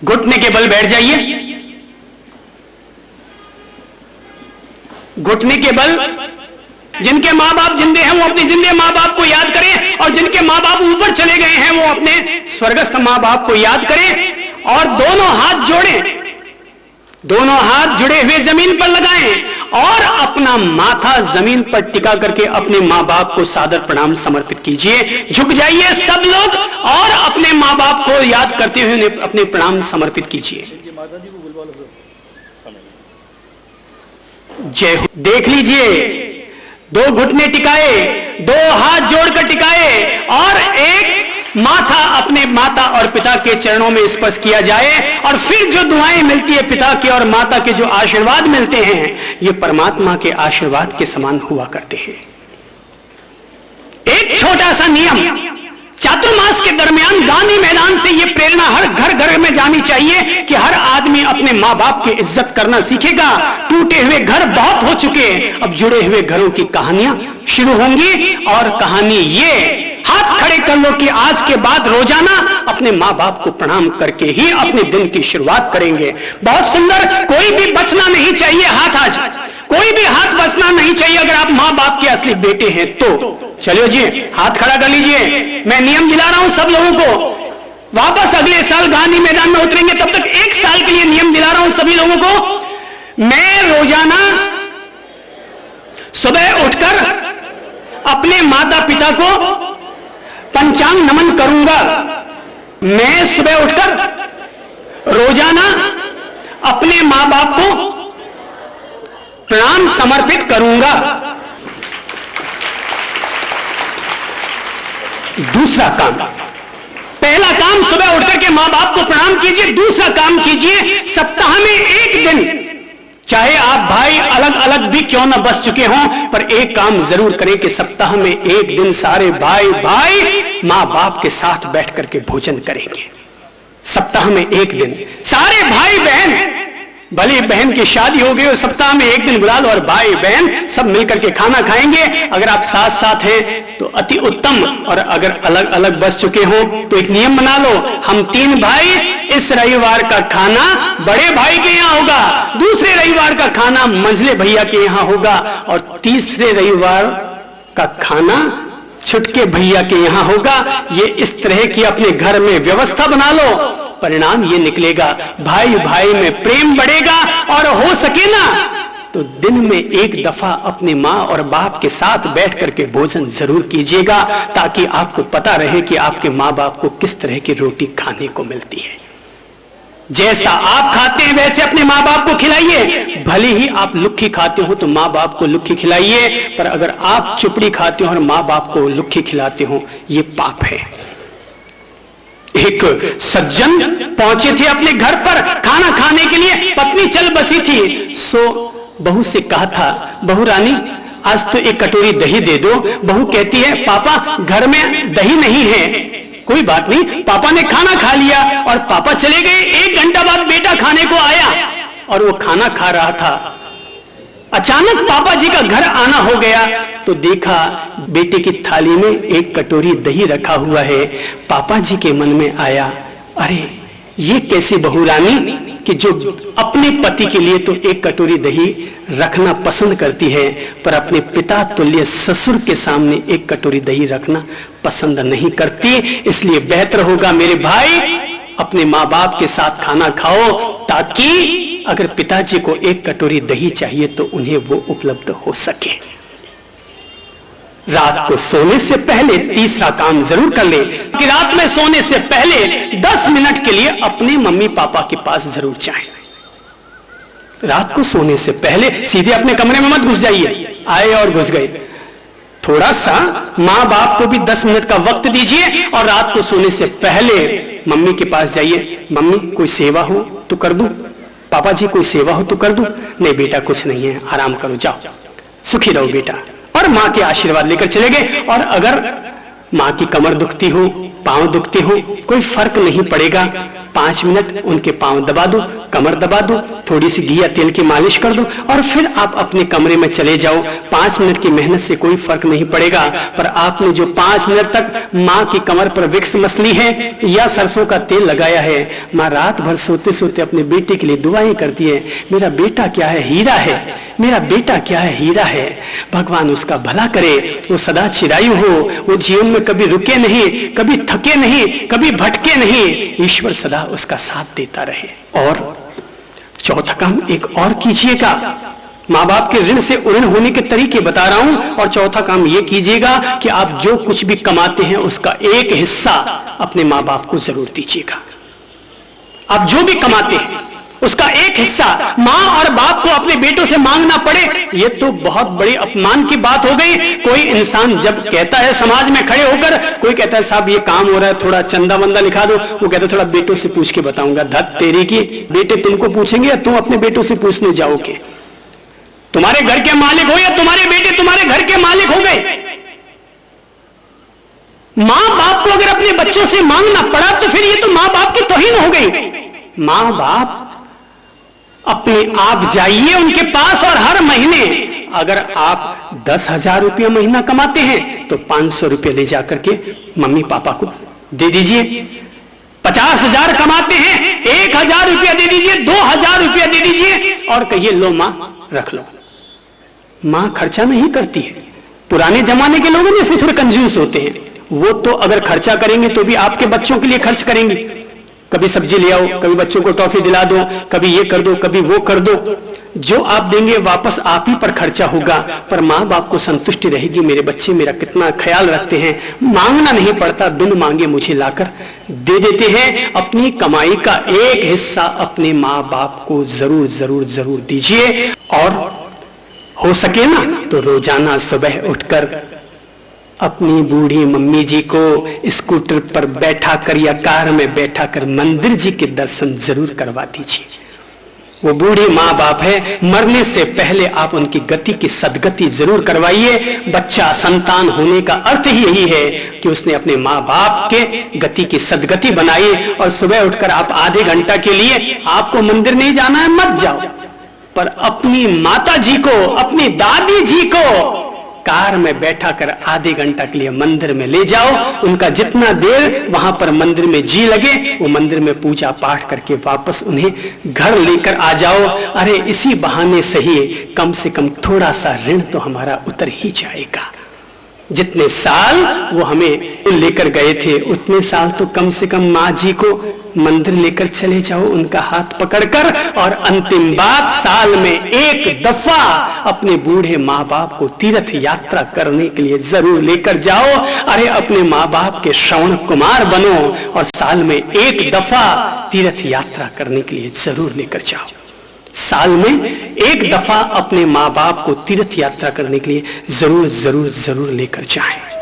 घुटने के बल बैठ जाइए। घुटने के बल, जिनके मां बाप जिंदे हैं वो अपने जिंदे मां बाप को याद करें, और जिनके मां बाप ऊपर चले गए हैं वो अपने स्वर्गस्थ मां बाप को याद करें और दोनों हाथ जोड़ें, दोनों हाथ जुड़े हुए जमीन पर लगाएं और अपना माथा जमीन पर टिका करके अपने मां बाप को सादर प्रणाम समर्पित कीजिए। झुक जाइए सब लोग और अपने मां बाप को याद करते हुए उन्हें अपने प्रणाम समर्पित कीजिए। जय हो। देख लीजिए, दो घुटने टिकाए, दो हाथ जोड़कर टिकाए और एक माथा अपने माता और पिता के चरणों में स्पर्श किया जाए, और फिर जो दुआएं मिलती है पिता के और माता के, जो आशीर्वाद मिलते हैं, ये परमात्मा के आशीर्वाद के समान हुआ करते हैं। एक छोटा सा नियम, चातुर्मास के दरमियान गांधी मैदान से यह प्रेरणा हर घर घर में जानी चाहिए कि हर आदमी अपने मां बाप की इज्जत करना सीखेगा। टूटे हुए घर बहुत हो चुके, अब जुड़े हुए घरों की कहानियां शुरू होंगी, और कहानी ये, हाथ खड़े कर लो कि आज के बाद रोजाना अपने मां बाप को प्रणाम करके ही अपने दिन की शुरुआत करेंगे। बहुत सुंदर। कोई भी बचना नहीं चाहिए हाथ, आज कोई भी हाथ बचना नहीं चाहिए अगर आप मां बाप के असली बेटे हैं तो। चलिए जी, हाथ खड़ा कर लीजिए। मैं नियम दिला रहा हूं सब लोगों को, वापस अगले साल गांधी मैदान में उतरेंगे, तब तक एक साल के लिए नियम दिला रहा हूं सभी लोगों को। मैं रोजाना सुबह उठकर अपने माता पिता को पंचांग नमन करूंगा। मैं सुबह उठकर रोजाना अपने मां बाप को प्रणाम समर्पित करूंगा। दूसरा काम, पहला काम सुबह उठकर के मां बाप को प्रणाम कीजिए। दूसरा काम कीजिए, सप्ताह में एक दिन, चाहे आप भाई अलग अलग भी क्यों ना बस चुके हों, पर एक काम जरूर करें कि सप्ताह में एक दिन सारे भाई मां बाप के साथ बैठ करके भोजन करेंगे। सप्ताह में एक दिन सारे भाई बहन, भले बहन की शादी हो गई हो, सप्ताह में एक दिन बुला लो और भाई बहन सब मिलकर के खाना खाएंगे। अगर आप साथ साथ हैं तो अति उत्तम, और अगर अलग अलग बस चुके हो तो एक नियम बना लो, हम 3 भाई, इस रविवार का खाना बड़े भाई के यहाँ होगा, दूसरे रविवार का खाना मंझले भैया के यहाँ होगा, और तीसरे रविवार का खाना छुटके भैया के यहाँ होगा। ये इस तरह की अपने घर में व्यवस्था बना लो, परिणाम ये निकलेगा, भाई भाई में प्रेम बढ़ेगा। और हो सके ना तो दिन में एक दफा अपने मां और बाप के साथ बैठ करके भोजन जरूर कीजिएगा, ताकि आपको पता रहे कि आपके मां बाप को किस तरह की रोटी खाने को मिलती है। जैसा आप खाते हैं वैसे अपने मां बाप को खिलाइए। भले ही आप लुक्खी खाते हो तो मां बाप को लुक्खी खिलाइए, पर अगर आप चुपड़ी खाते हो और मां बाप को लुक्खी खिलाते हो, ये पाप है। एक सज्जन पहुंचे थे अपने घर पर खाना खाने के लिए, पत्नी चल बसी थी, सो बहू से कहा था, बहू रानी आज तो एक कटोरी दही दे दो। बहू कहती है, पापा घर में दही नहीं है। कोई बात नहीं, पापा ने खाना खा लिया और पापा चले गए। 1 घंटा बाद बेटा खाने को आया और वो खाना खा रहा था। अचानक पापा जी का घर आना हो गया तो देखा बेटे की थाली में एक कटोरी दही रखा हुआ है। पापा जी के मन में आया, अरे ये कैसी बहू रानी कि जो अपने पति के लिए तो एक कटोरी दही रखना पसंद करती है, पर अपने पिता तुल्य ससुर के सामने एक कटोरी दही रखना पसंद नहीं करती। इसलिए बेहतर होगा मेरे भाई अपने माँ बाप के साथ खाना खाओ, ताकि अगर पिताजी को एक कटोरी दही चाहिए तो उन्हें वो उपलब्ध हो सके। रात को सोने से पहले तीसरा काम जरूर कर ले कि रात में सोने से पहले 10 मिनट के लिए अपने मम्मी पापा के पास जरूर जाएं। रात को सोने से पहले सीधे अपने कमरे में मत घुस जाइए, आए और घुस गए। थोड़ा सा माँ बाप को भी 10 मिनट का वक्त दीजिए और रात को सोने से पहले मम्मी के पास जाइए। मम्मी कोई सेवा हो तो कर दूं, पापा जी कोई सेवा हो तो कर दूं। नहीं बेटा कुछ नहीं है, आराम करो, जाओ सुखी रहो बेटा। और माँ के आशीर्वाद लेकर चले गए। और अगर माँ की कमर दुखती हो, पांव दुखते हो, कोई फर्क नहीं पड़ेगा, 5 मिनट उनके पांव दबा दो, कमर दबा दो, थोड़ी सी घी या तेल की मालिश कर दो और फिर आप अपने कमरे में चले जाओ। 5 मिनट की मेहनत से कोई फर्क नहीं पड़ेगा, पर आपने जो 5 मिनट तक माँ की कमर पर विक्स मसली है या सरसों का तेल लगाया है, माँ रात भर सोते सोते अपने बेटे के लिए दुआएं करती है, मेरा बेटा क्या है, हीरा है, मेरा बेटा क्या है, हीरा है, भगवान उसका भला करे, वो सदा चिरायु हो, वो जीवन में कभी रुके नहीं, कभी थके नहीं, कभी भटके नहीं, ईश्वर सदा उसका साथ देता रहे। और चौथा काम एक और कीजिएगा, माँ बाप के ऋण से ऋण होने के तरीके बता रहा हूं, और चौथा काम यह कीजिएगा कि आप जो कुछ भी कमाते हैं उसका एक हिस्सा अपने माँ बाप को जरूर दीजिएगा। आप जो भी कमाते हैं उसका एक हिस्सा माँ और बाप को अपने बेटों से मांगना पड़े, ये तो बहुत बड़ी अपमान की बात हो गई। कोई इंसान जब कहता है समाज में खड़े होकर, कोई कहता है साहब ये काम हो रहा है, थोड़ा चंदा वंदा लिखा दो, वो कहता है थोड़ा बेटों से पूछ के बताऊंगा। धत तेरी की, बेटे तुमको पूछेंगे या तुम अपने बेटों से पूछने जाओगे? तुम्हारे घर के मालिक हो या तुम्हारे बेटे तुम्हारे घर के मालिक हो गए? मां बाप को अगर अपने बच्चों से मांगना पड़ा तो फिर ये तो मां बाप की तौहीन हो गई। मां बाप अपने आप जाइए उनके पास और हर महीने अगर आप 10,000 रुपया महीना कमाते हैं तो 500 रुपया ले जाकर के मम्मी पापा को दे दीजिए। 50,000 कमाते हैं 1,000 रुपया दे दीजिए, 2,000 रुपया दे दीजिए और कहिए लो मां रख लो। मां खर्चा नहीं करती है। पुराने जमाने के लोग इसमें थोड़े कंजूस होते हैं, वो तो अगर खर्चा करेंगे तो भी आपके बच्चों के लिए खर्च करेंगे। कभी सब्जी ले आओ, कभी बच्चों को टॉफी दिला दो, कभी ये कर दो, कभी वो कर दो। जो आप देंगे वापस आप ही पर खर्चा होगा, पर माँ बाप को संतुष्टि रहेगी, मेरे बच्चे मेरा कितना ख्याल रखते हैं, मांगना नहीं पड़ता, बिन मांगे मुझे लाकर दे देते हैं। अपनी कमाई का एक हिस्सा अपने माँ बाप को जरूर जरूर जरूर दीजिए। और हो सके ना तो रोजाना सुबह उठकर अपनी बूढ़ी मम्मी जी को स्कूटर पर बैठाकर या कार में बैठाकर मंदिर जी के दर्शन जरूर करवा दीजिए। वो बूढ़ी माँ बाप है, मरने से पहले आप उनकी गति की सदगति जरूर करवाइए। बच्चा संतान होने का अर्थ ही यही है कि उसने अपने माँ बाप के गति की सदगति बनाई। और सुबह उठकर आप आधे घंटा के लिए, आपको मंदिर नहीं जाना है मत जाओ, पर अपनी माता जी को, अपनी दादी जी को कार में बैठा कर आधे घंटा के लिए मंदिर में ले जाओ। उनका जितना देर वहां पर मंदिर में जी लगे, वो मंदिर में पूजा पाठ करके वापस उन्हें घर लेकर आ जाओ। अरे इसी बहाने सही कम से कम थोड़ा सा ऋण तो हमारा उतर ही जाएगा। जितने साल वो हमें लेकर गए थे उतने साल तो कम से कम माँ जी को मंदिर लेकर चले जाओ, उनका हाथ पकड़कर। और अंतिम बात, साल में एक दफा अपने बूढ़े माँ बाप को तीर्थ यात्रा करने के लिए जरूर लेकर जाओ। अरे अपने माँ बाप के श्रवण कुमार बनो और साल में एक दफा तीर्थ यात्रा करने के लिए जरूर लेकर जाओ। साल में एक दफा अपने माँ बाप को तीर्थ यात्रा करने के लिए जरूर जरूर जरूर लेकर जाएं।